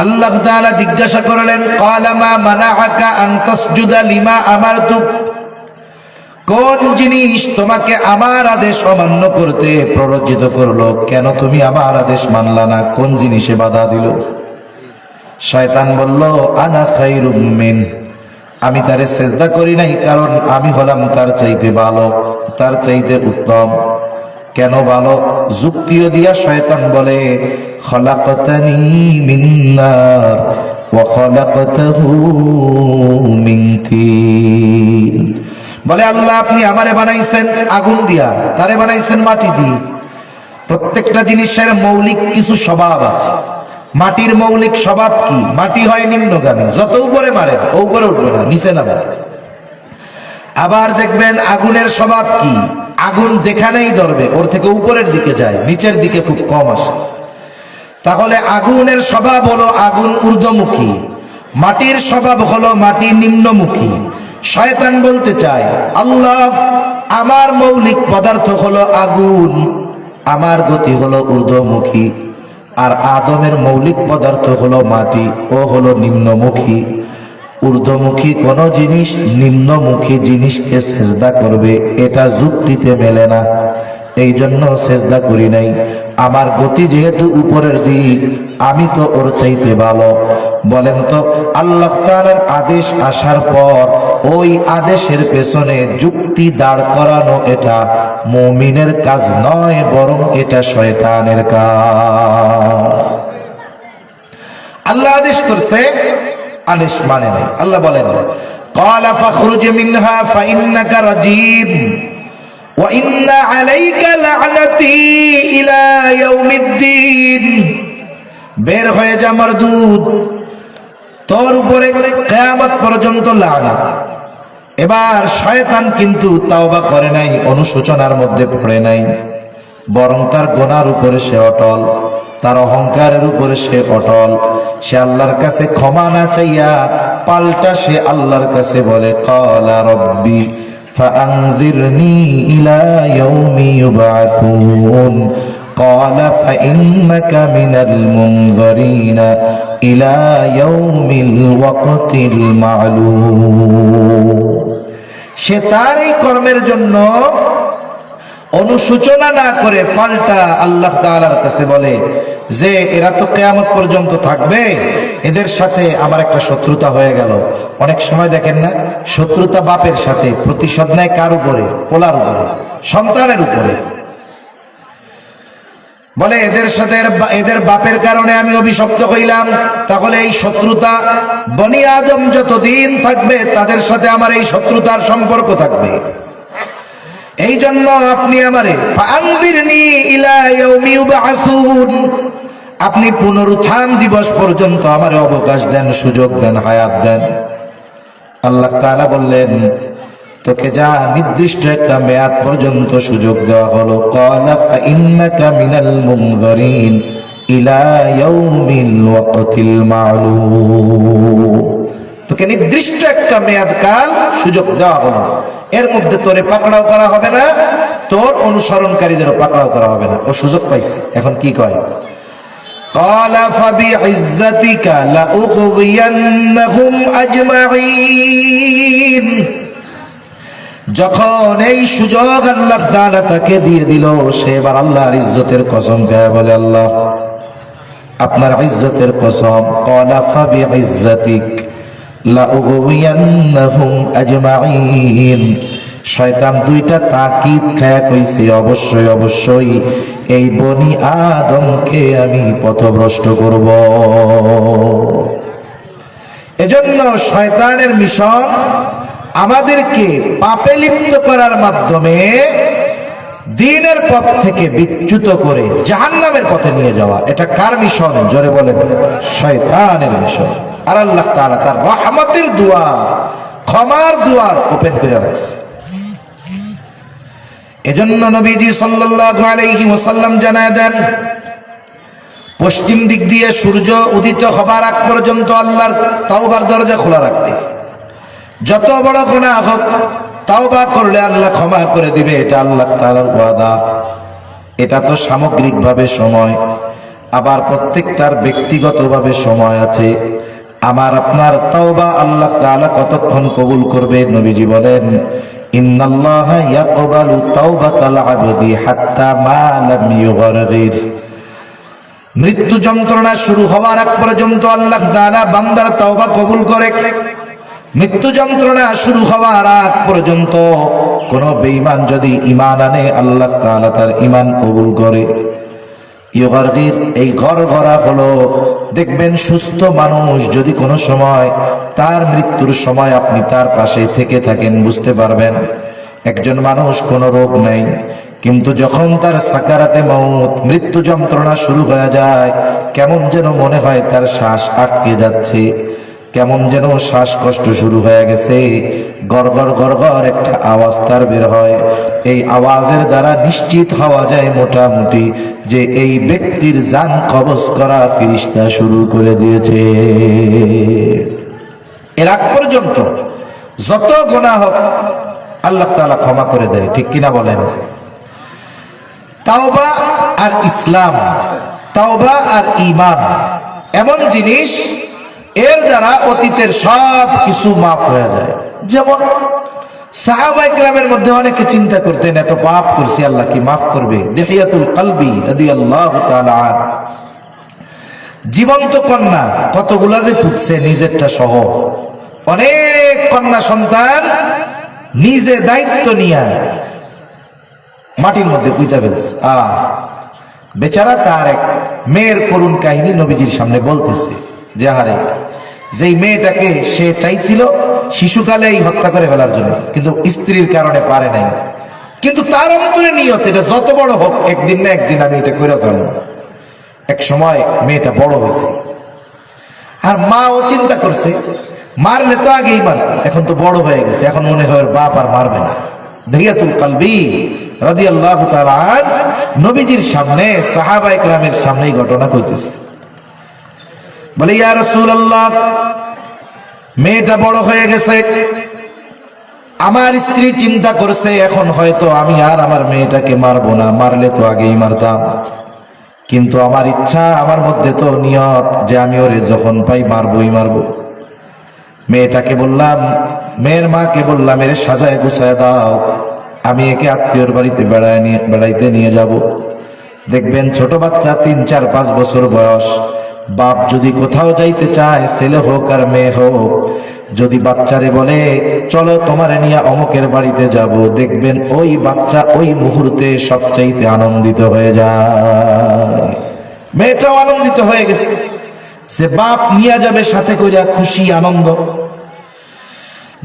আল্লাহ তাআলা জিজ্ঞাসা করলেন, ক্বালা মা মানাআকা আন তাসজুদা লিমা আমারতুক, কোন জিনিস তোমাকে আমার আদেশ অমান্য করতে প্ররোচিত করলো? কেন তুমি আমার আদেশ মানলা না? কোন জিনিসে বাধা দিল? শয়তান বলল, আনা খায়রুম মিন, আমি তারে সিজদা করি নাই কারণ আমি হলাম তার চাইতে ভালো, তার চাইতে উত্তম। কেন ভালো? যুক্তিও দিয়া শয়তান বলে, খলাকতানি মিন নার ওয়া খলাকতাহু মিন তিন, বলে আল্লাহ আপনি আমারে বানাইছেন আগুন দিয়া, তারে বানাইছেন মাটি দিয়ে। প্রত্যেকটা জিনিসের মৌলিক কিছু স্বভাব আছে। মাটির মৌলিক স্বভাব কি? মাটি হয় নিম্নগামী, যত উপরে মারে ও উপরে উঠবে না, নিচে নামে। আবার দেখবেন আগুনের স্বভাব কি? আগুন যেখানেই ধরবে ওর থেকে উপরের দিকে যায়, নিচের দিকে খুব কম আসে। তাহলে আগুনের স্বভাব হলো আগুন ঊর্ধ্বমুখী, মাটির স্বভাব হলো মাটি নিম্নমুখী। শয়তান বলতে চায়, আল্লাহ আমার মৌলিক পদার্থ হলো আগুন, আমার গতি হলো ঊর্ধ্বমুখী, আর আদমের মৌলিক পদার্থ হলো মাটি, ও হলো নিম্নমুখী। ঊর্ধ্বমুখী কোন জিনিস নিম্নমুখী জিনিসকে সেজদা করবে, এটা যুক্তিতে মেলে না। এই জন্য সেজদা করি নাই। আমার গতি যেহেতু উপরের দিক, আমি তো ওর চাইতে ভালো। বলেন তো, আল্লাহ তাআলার আদেশ আসার পর ওই আদেশের পেছনে যুক্তি দাঁড় করানো এটা মুমিনের কাজ নয়, বরং এটা শয়তানের কাজ। আল্লাহ আদেশ করছে, আদেশ মানে নাই। আল্লাহ বলেন, ক্বালা ফাখরুজ মিনহা ফাইন্নাকা রাজীম ওয়া ইন্না আলাইকা লা'নাতি ইলা ইয়াউমিদ্দিন, বের হয়ে যা মারদুদ, তোর উপরে কিয়ামত পর্যন্ত লানত। এবার শয়তান কিন্তু তাওবা করে নাই, অনুশোচনার মধ্যে পড়ে নাই, বরং তার গুনার উপরে সে অটল, তার অহংকারের উপরে সে অটল। সে আল্লাহর কাছে ক্ষমা না চাইয়া পাল্টা সে আল্লাহর কাছে বলে, ক্বালা রব্বি ফাআনযিরনি ইলা ইয়াউমি ইউবআসুন, ক্বালা ফাইন্নাকা মিনাল মুনযিরিনা ইলা ইয়াউমিল ওয়াকতিল মা'লুম। সে তার এই কর্মের জন্য অনুশোচনা না করে পাল্টা আল্লাহ তাআলার কাছে বলে যে এরা তো কিয়ামত পর্যন্ত থাকবে, এদের সাথে আমার একটা শত্রুতা হয়ে গেল। অনেক সময় দেখেন না, শত্রুতা বাপের সাথে, প্রতিশোধ নেয় কার উপরে? পোলার উপরে, সন্তানের উপরে। বলে এদের সাথে এদের বাপের কারণে আমি অভিশপ্ত হইলাম, তাহলে এই শত্রুতা বনি আদম যতদিন থাকবে তাদের সাথে আমার এই শত্রুতার সম্পর্ক থাকবে। এই জন্য আপনি আমারে ফাআনযিরনি ইলা ইয়াউমি ইউবআসুন, আপনি পুনরুত্থান দিবস পর্যন্ত আমারে অবকাশ দেন, সুযোগ দেন, হায়াত দেন। আল্লাহ তাআলা বললেন, তোকে যা নির্দিষ্ট একটা মেয়াদ পর্যন্ত সুযোগ দেওয়া হলো। ক্বালা ফাইন্নাকা মিনাল মুনযিরিন ইলা ইয়াউমিল ওয়াকতিল মা'লুম, তোকে নির্দিষ্ট একটা মেয়াদ কাল সুযোগ দেওয়া হলো, এর মধ্যে তোরে পাকড়াও করা হবে না, তোর অনুসরণকারীদেরও পাকড়াও করা হবে না। ও সুযোগ পাইছে, এখন কি কয়? ক্বালা ফাবিইজ্জাতিকা লাউগওয়িয়ান্নাহুম আজমাঈন, যখন এই সুযোগ আল্লাহ তাআলা তাকে দিয়ে দিল, সে এবার আল্লাহর ইজ্জতের কসম খেয়ে বলে, আল্লাহ আপনার ইজ্জতের কসম, ক্বালা ফাবিইজ্জাতিক লাউগওয়ান্নাহুম আজমাইন। শয়তান দুইটা তাকিদ খায়া কইছে, অবশ্যই অবশ্যই এই বনি আদমকে আমি পথভ্রষ্ট করব। এজন্য শয়তানের মিশন আমাদেরকে পাপে লিপ্ত করার মাধ্যমে দ্বীনের পথ থেকে বিচ্যুত করে জাহান্নামের পথে নিয়ে যাওয়া। এটা কার মিশন? জোরে বলেন, শয়তানের মিশন। আর আল্লাহ তাআলা তার রহমতের দুয়ার, ক্ষমার দুয়ার ওপেন করে রাখছে। এজন্য নবীজি সাল্লাল্লাহু আলাইহি ওয়াসাল্লাম জানায় দেন, পশ্চিম দিক দিয়ে সূর্য উদিত হবার আগ পর্যন্ত আল্লাহর তাওবার দরজা খোলা রাখবে। যত বড় গুনাহ হোক, তাওবা করলে আল্লাহ ক্ষমা করে দিবে, এটা আল্লাহ তাআলার ওয়াদা। এটা তো সামগ্রিকভাবে সময়, আবার প্রত্যেকটার ব্যক্তিগতভাবে সময় আছে। আমার আপনার তাওবা আল্লাহ তাআলা কতক্ষণ কবুল করবে? নবীজি বলেন, ইন্নাল্লাহা ইয়াকবালু তাওবাতাল আবদি হাত্তা মা লাম ইউগরগির। মৃত্যু যন্ত্রণা শুরু হওয়ার আগ পর্যন্ত আল্লাহ তাআলা বান্দার তাওবা কবুল করে। মৃত্যু যন্ত্রণা শুরু হওয়ার আগ পর্যন্ত কোন বেঈমান যদি ঈমান আনে, আল্লাহ তাআলা তার ঈমান কবুল করে। ইউগরগির, এই গড়গড়া হলো, দেখবেন সুস্থ মানুষ যদি কোনো সময় তার মৃত্যুর সময় আপনি তার পাশে থেকে থাকেন, বুঝতে পারবেন একজন মানুষ কোনো রোগ নাই, কিন্তু যখন তার সাকারাতে মউত, মৃত্যু যন্ত্রণা শুরু হয়ে যায়, কেমন যেন মনে হয় তার শ্বাস আটকে যাচ্ছে, কেমন যেন শ্বাসকষ্ট শুরু হয়ে গেছে, গড়গড় গড়গড় একটা আওয়াজ তার বের হয়। এই আওয়াজের দ্বারা নিশ্চিত হওয়া যায় মোটামুটি যে এই ব্যক্তির জান কবজ করা ফেরেশতা শুরু করে দিয়েছে। এর আগ পর্যন্ত যত গুনাহ হোক আল্লাহ তাআলা ক্ষমা করে দেয়, ঠিক কিনা বলেন? তাওবা আর ইসলাম, তাওবা আর ঈমান এমন জিনিস, এর দ্বারা অতীতের সব কিছু মাফ হয়ে যায়। যেমন সাহাবায়ে কেরামের মধ্যে অনেকে চিন্তা করতেন, এত পাপ করছি, আল্লাহ কি মাফ করবে? দিহিয়াতুল কলবি রাদিয়াল্লাহু তাআলা আনহু, জীবন্ত কন্যা কতগুলা যে পুতছে নিজেরটা সহ, অনেক কন্যা সন্তান নিজে দায়িত্ব নিয়ে মাটির মধ্যে পুঁতে ফেলছে। বেচারা তার এক মেয়ের করুণ কাহিনী নবীজির সামনে বলতেছে যে, হারে, যেই মেয়েটাকে সে চাইছিল শিশুকালেই হত্যা করে ফেলার জন্য, কিন্তু স্ত্রীর কারণে পারে নাই, কিন্তু তার অন্তরে নিয়ত এটা যত বড় হোক, একদিন না একদিন আমি এটা করে ফেলবো। এক সময় মেয়েটা বড় হয়েছে, আর মাও চিন্তা করছে মারলে তো আগেই মার, এখন তো বড় হয়ে গেছে, এখন মনে হয় ওর বাপ আর মারবে না। দিহিয়াতুল কলবি রাদিয়াল্লাহু তাআলা আনহু নবীজির সামনে, সাহাবায়ে কেরামের সামনেই ঘটনা কইতেছে। বলে, ইয়া রাসূলুল্লাহ, মেয়েটা বড় হয়ে গেছে, আমার স্ত্রী চিন্তা করছে এখন হয়তো আমি আর আমার মেয়েটাকে মারবো না, মারলে তো আগেই মারতাম, কিন্তু আমার ইচ্ছা, আমার মধ্যে তো নিয়ত যে আমি ওরে যখন পাই মারবই মারবো। মেয়েটাকে বললাম, মেয়ের মাকে বললাম, এর সাজায় গুছায় দাও, আমি একে আত্মীয়র বাড়িতে বেড়াইতে নিয়ে যাব। দেখবেন ছোট বাচ্চা, 3, 4, 5 বছর বয়স, বাপ যদি কোথাও যাইতে চায়, ছেলে হোক আর মেয়ে হোক, যদি বাচ্চারে বলে চলো তোমারে নিয়ে অমুকের বাড়িতে যাব, দেখবেন ওই বাচ্চা ওই মুহূর্তে সবচাইতে আনন্দিত হয়ে যায়। মেয়েটাও আনন্দিত হয়ে গেছে যে বাপ নিয়ে যাবে সাথে কইরা, খুশি আনন্দ।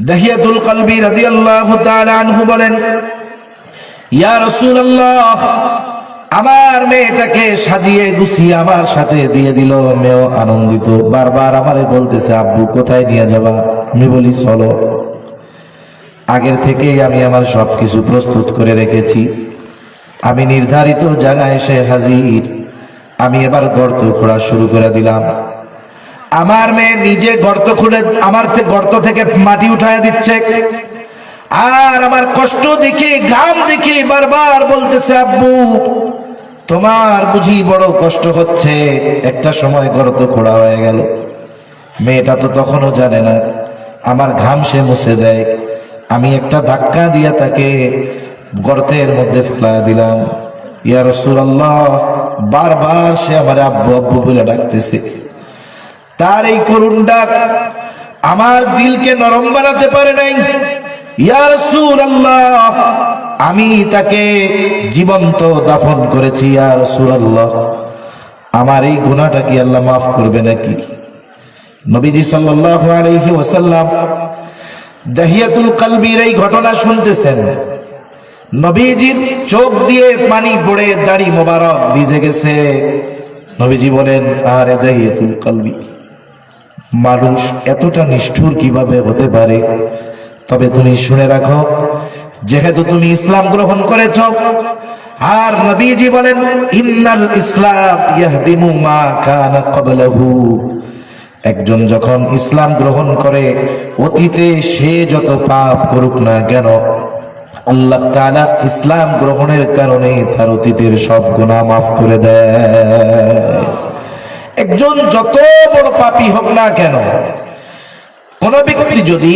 দিহিয়াতুল কলবি রাদিয়াল্লাহু তাআলা আনহু বলেন, ইয়া রাসূলুল্লাহ, আমার মেয়েটাকে সাজিয়ে গুছিয়ে আমার সাথে দিয়ে দিল, মেয়েও আনন্দিত, বারবার আমারে বলতেছে, আব্বু কোথায় নিয়ে যাবা? আমি বলি চলো। আগের থেকেই আমি আমার সবকিছু প্রস্তুত করে রেখেছি, আমি নির্ধারিত জায়গায় এসে হাজির। আমি এবার গর্ত খোঁড়া শুরু করে দিলাম। আমার মেয়ে নিজে গর্ত খুঁড়ে আমার গর্ত থেকে মাটি উঠায় দিচ্ছে, আর আমার কষ্ট দেখে, ঘাম দেখে বারবার বলতেছে, আব্বু তোমার বুঝি বড় কষ্ট হচ্ছে। একটা সময় গর্ত খোঁড়া হয়ে গেল, মেয়েটা তো তখনও জানে না, আমার ঘাম সে মুছে দেয়, আমি একটা ধাক্কা দিয়া তাকে গর্তের মধ্যে ফেলা দিলাম। ইয়া রাসূলুল্লাহ, বারবার সে আমার আব্বু আব্বু বলে ডাকতেছে। তার এই করুণ ডাক আমার দিলকে নরম বানাতে পারে নাই। ইয়া রাসূলুল্লাহ, আমি তাকে জীবন্ত দাফন করেছি। ইয়া রাসূলুল্লাহ, আমার এই গুনাহটা কি আল্লাহ মাফ করবে নাকি? নবীজি সাল্লাল্লাহু আলাইহি ওয়াসাল্লাম দাহিয়াতুল কলবির এই ঘটনা শুনতেছেন। নবীজির চোখ দিয়ে পানি পড়ে দাড়ি মোবারক ভিজে গেছে। নবীজি বলেন, আরে দাহিয়াতুল কলবি, মানুষ এতটা নিষ্ঠুর কিভাবে হতে পারে? তবে তুমি শুনে রাখো, যেহেতু তুমি ইসলাম গ্রহণ করেছ, আর নবীজি বলেন, ইন্নাল ইসলাম ইয়াহদিমু মা কানা ক্বাবলাহু, একজন যখন ইসলাম গ্রহণ করে, অতীতে সে যত পাপ করুক না কেন, আল্লাহ তাআলা ইসলাম গ্রহণের কারণে তার অতীতের সব গুনাহ মাফ করে দেয়। একজন যত বড় পাপী হোক না কেন, কোন ব্যক্তি যদি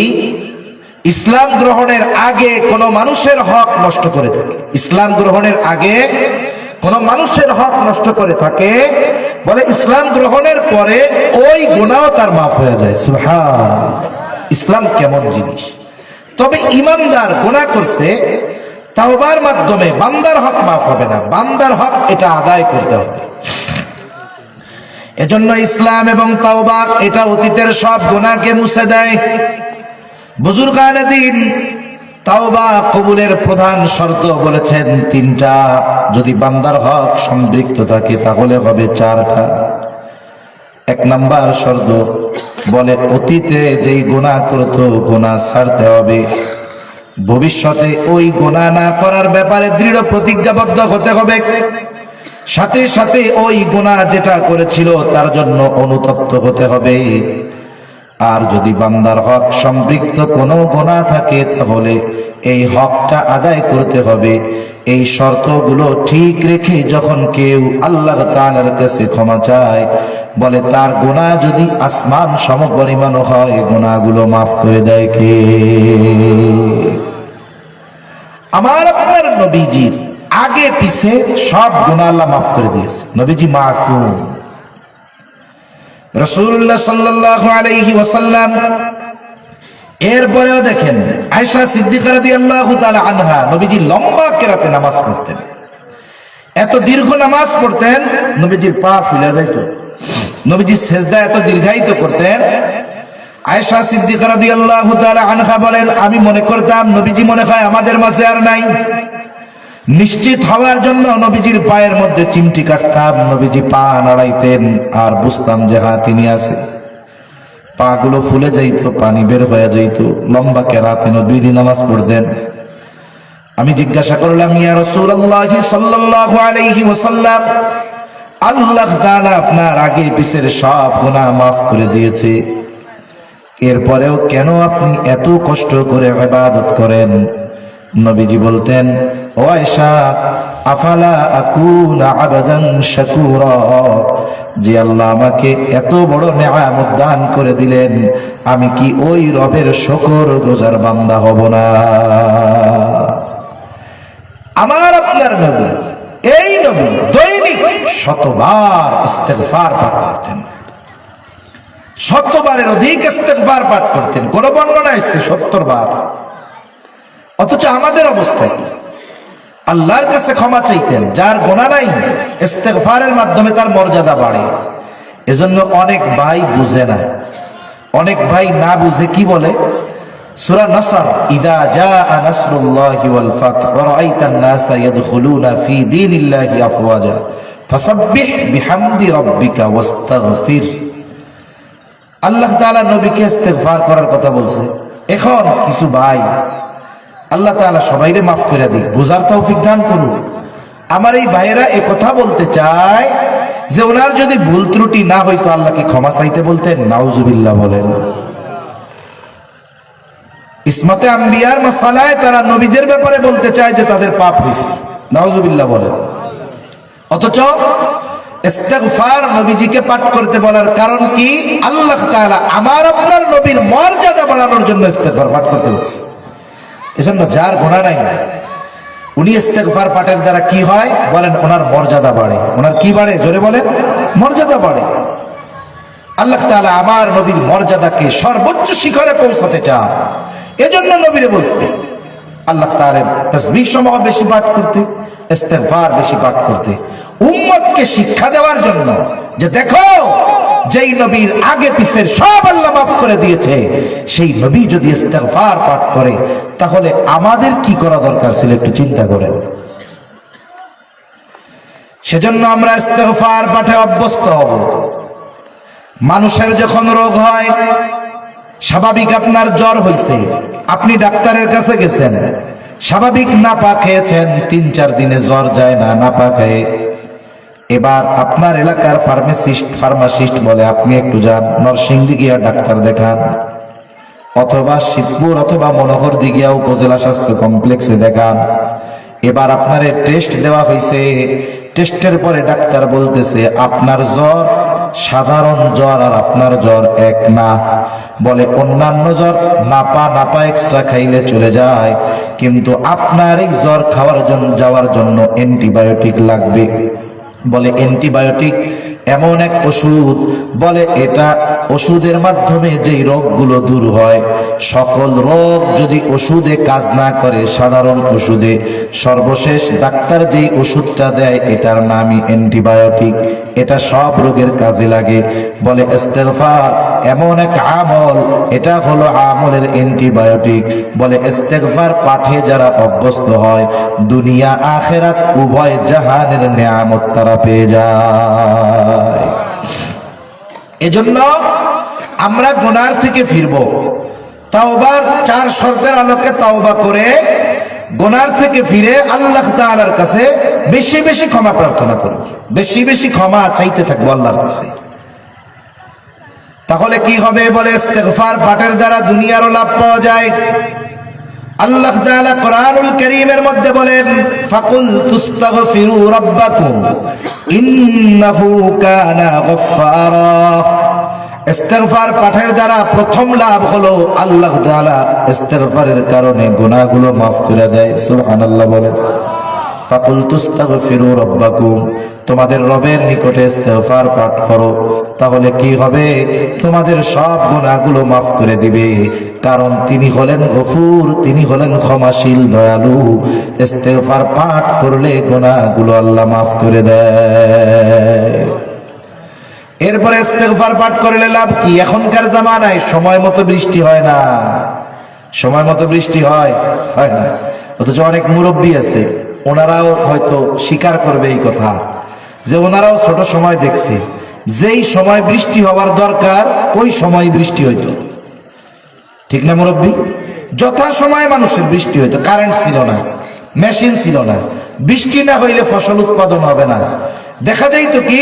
ইসলাম গ্রহণের আগে কোন মানুষের হক নষ্ট করে থাকে, ইসলাম গ্রহণের আগে কোন মানুষের হক নষ্ট করে থাকে, বলে ইসলাম গ্রহণের পরে ওই গুনাহ তার মাফ হয়ে যায়। সুবহানাল্লাহ, ইসলাম কেমন জিনিস! তবে ইমানদার গুনাহ করছে, তাওবার মাধ্যমে বান্দার হক মাফ হবে না, বান্দার হক এটা আদায় করতে হবে। এজন্য ইসলাম এবং তাওবা এটা অতীতের সব গুনাহকে মুছে দেয়। বুজুর্গানে দিন তাওবা কবুলের প্রধান শর্ত বলেছেন তিনটা। যদি বান্দার হক সম্পৃক্ত থাকে তাহলে হবে চারটা। এক নাম্বার শর্ত বলে, অতীতে যেই গুনাহ করতো গুনাহ ছাড়তে হবে, ভবিষ্যতে ওই গুনাহ না করার ব্যাপারে দৃঢ় প্রতিজ্ঞাবদ্ধ হতে হবে, সাথে সাথে ওই গুনাহ যেটা করেছিল তার জন্য অনুতপ্ত হতে হবে। আর যদি বান্দার হক সম্পৃক্ত কোনো গুনাহ থাকে তাহলে এই হকটা আদায় করতে হবে। এই শর্তগুলো ঠিক রেখে যখন কেউ আল্লাহ তাআলার কাছে ক্ষমা চায়, বলে তার গুনাহ যদি আসমান সমপরিমাণ হয়, গুনাহগুলো মাফ করে দেয় কে? আমার আপনার নবীজির আগে পিছে সব গুনাহ আল্লাহ মাফ করে দিয়েছে। নবীজি মাসুম। রাসূলুল্লাহ সাল্লাল্লাহু আলাইহি ওয়াসাল্লাম এরপরেও দেখেন, আয়েশা সিদ্দিকা রাদিয়াল্লাহু তাআলা আনহা নবীজি লম্বা কেরাতে নামাজ পড়তেন, এত দীর্ঘ নামাজ পড়তেন নবীজির পা ফুলে যেত। নবীজি সিজদা এত দীর্ঘায়িত করতেন। আয়েশা সিদ্দিকা রাদিয়াল্লাহু তাআলা আনহা বলেন, আমি মনে করতাম নবীজি মনে হয় আমাদের মাঝে আর নাই। নিশ্চিত হওয়ার জন্য নবীজির পায়ের মধ্যে চিমটি কাটতাম, নবীজি পা নাড়াইতেন আর বুঝতাম যে হ্যাঁ তিনি আছে। পা গুলো ফুলে যাইত, পানি বের হয়ে যাইত। লম্বা কেরাতে নবীজি নামাজ পড়তেন। আমি জিজ্ঞাসা করলাম, ইয়া রাসূলুল্লাহ সাল্লাল্লাহু আলাইহি ওয়াসাল্লাম, আল্লাহ তাআলা আপনার আগে পিছের সব গুনাহ মাফ করে দিয়েছে, এরপরেও কেন আপনি এত কষ্ট করে ইবাদত করেন? নবীজি বলতেন, ও আয়েশা, আফালা আকুনা আবদান শাকুরা, যে আল্লাহ আমাকে এত বড় নেয়ামত দান করে দিলেন, আমি কি ওই রবের শুকরগুজার বান্দা হব না? আমার আপনার নবী, এই নবী দৈনিক শতবার ইস্তেগফার পাঠ করতেন, শতবারের অধিক ইস্তেগফার পাঠ করতেন। কোন বর্ণনা এসেছে 70 বার। অথচ আমাদের অবস্থা কি? আল্লাহর কাছে ক্ষমা চাইতেন, যার গুনাহ নাই ইস্তেগফারের মাধ্যমে তার মর্যাদা বাড়ে। এজন্য অনেক ভাই বুঝে না, অনেক ভাই না বুঝে কি বলে, সূরা নাসর, ইদা জাআ নাসরুল্লাহি ওয়াল ফাত ওয়া রাআইতান নাসা ইয়াদখুলুনা ফি দীনিল্লাহি আফওয়াজা ফাসাব্বিহ বিহামদি রাব্বিকা ওয়াস্তাগফির। আল্লাহ তাআলা নবীকে ইস্তেগফার করার কথা বলছে। এখন কিছু ভাই, আল্লাহ তাআলা সবাইরে মাফ করে দিক, বুঝার তৌফিক দান করুন। আমার এই ভাইয়েরা এ কথা বলতে চায় যে ওনার যদি ভুল ত্রুটি না হইতো আল্লাহকে ক্ষমা চাইতে বলতেন। নাউজুবিল্লাহ বলেন। ইসমাতে আম্বিয়ার মাসালায় তারা নবীদের ব্যাপারে বলতে চায় যে তাদের পাপ হয়েছে। নাউজুবিল্লাহ বলেন। অথচ ইস্তেগফার নবীজিকে পাঠ করতে বলার কারণ কি? আল্লাহ তাআলা আমার আপনার নবীর মর্যাদা বাড়ানোর জন্য ইস্তেগফার পাঠ করতে বলছে। এজন্য যার গুনাহ নাই উনি ইস্তেগফার পাঠের দ্বারা কি হয় বলেন? ওনার মর্যাদা বাড়ে। ওনার কি বাড়ে? জোরে বলেন। মর্যাদা বাড়ে। আল্লাহ তাআলা আমার নবীর মর্যাদাকে সর্বোচ্চ শিখরে পৌঁছাতে চান, এজন্য নবীরে বলছে আল্লাহ তাআলা তাসবিহ সমূহ বেশি পাঠ করতে, ইস্তিগফার বেশি পাঠ করতে, উম্মতকে শিক্ষা দেওয়ার জন্য যে দেখো যেই নবীর আগে পিছের সব আল্লাহ মাফ করে দিয়েছে, সেই নবী যদি ইস্তিগফার পাঠ করে তাহলে আমাদের কি করা দরকার ছিল একটু চিন্তা করেন। সেজন্য আমরা ইস্তিগফার পাঠে অভ্যস্ত হব। মানুষের যখন রোগ হয়, স্বাভাবিক আপনার জ্বর হয়েছে, আপনি ডাক্তারের কাছে গেছেন, স্বাভাবিক নাপা খেয়েছেন, 3-4 দিনে জ্বর যায় না নাপা খেয়ে। এবার আপনার এলাকার ফার্মাসিস্ট বলে আপনি একটু যান নরসিংদী গিয়া ডাক্তার দেখান, অথবা শিবপুর অথবা মনোহর দিঘিয়া উপজেলা স্বাস্থ্য কমপ্লেক্সে দেখান। এবার আপনার টেস্ট দেওয়া হয়েছে, টেস্টের পরে ডাক্তার বলতেছে আপনার জ্বর সাধারণ জ্বর আর আপনার জ্বর এক না। বলে অন্যান্য জ্বর নাপা এক্সট্রা খাইলে চলে যায়, কিন্তু আপনার এই জ্বর যাওয়ার জন্য অ্যান্টিবায়োটিক লাগবে। বলে অ্যান্টিবায়োটিক এমন এক ওষুধ, বলে এটা ওষুধের মাধ্যমে যেই রোগগুলো দূর হয়, সকল রোগ যদি ওষুধে কাজ না করে, সাধারণ ওষুধে সর্বশেষ ডাক্তার যেই ওষুধটা দেয় এটার নামই অ্যান্টিবায়োটিক, এটা সব রোগের কাজে লাগে। বলে ইস্তিগফার এমন এক আমল, এটা হলো আমলের অ্যান্টিবায়োটিক। বলে ইস্তিগফার পাঠে যারা অভ্যস্ত হয়, দুনিয়া আখিরাত উভয় জাহানের নিয়ামত তারা পেয়ে যায়। এজন্য আমরা গুনার থেকে ফিরবো, তাওবার 4 শর্তের আলোকে তাওবা করে গুনার থেকে ফিরে আল্লাহ তাআলার কাছে বেশি বেশি ক্ষমা প্রার্থনা করব, বেশি বেশি ক্ষমা চাইতে থাকবো আল্লাহর কাছে। তাহলে কি হবে? বলে ইস্তিগফার পাঠের দ্বারা দুনিয়ারও লাভ পাওয়া যায়। আল্লাহ তাআলা কোরআনুল কারীমের মধ্যে বলেন ফাকুল তুস্তাগফিরু রাব্বাকুম ইন্নাহু কানা গফফারা। ইস্তিগফার পাঠের দ্বারা প্রথম লাভ হলো আল্লাহ তাআলা ইস্তিগফারের কারণে গুনাহগুলো মাফ করে দেয়। সুবহানাল্লাহ বলেন। ফাকুল তুস্তাগফিরু রাব্বাকুম, তোমাদের রবের নিকটে ইস্তিগফার পাঠ করো, তাহলে কি হবে? তোমাদের সব গুনাহগুলো মাফ করে দিবে, কারণ তিনি হলেন গফুর, তিনি হলেন ক্ষমাশীল দয়ালু। ইস্তিগফার পাঠ করলে গুনাহগুলো আল্লাহ মাফ করে দেয়। এরপরে ইস্তিগফার পাঠ করলে লাভ কি? এখনকার জামানায় সময় মতো বৃষ্টি হয় না, সময় মতো বৃষ্টি হয় না, অথচ অনেক মুরব্বী আছে, ওনারাও হয়তো স্বীকার করবে এই কথা যে ওনারাও ছোট সময় দেখছে যেই সময় বৃষ্টি হওয়ার দরকার ওই সময় বৃষ্টি হইতো। ঠিক না মুরব্বী? যথা সময় মানুষের বৃষ্টি হইতো, কারেন্ট ছিল না, মেশিন ছিল না, বৃষ্টি না হইলে ফসল উৎপাদন হবে না। দেখা যাইত কি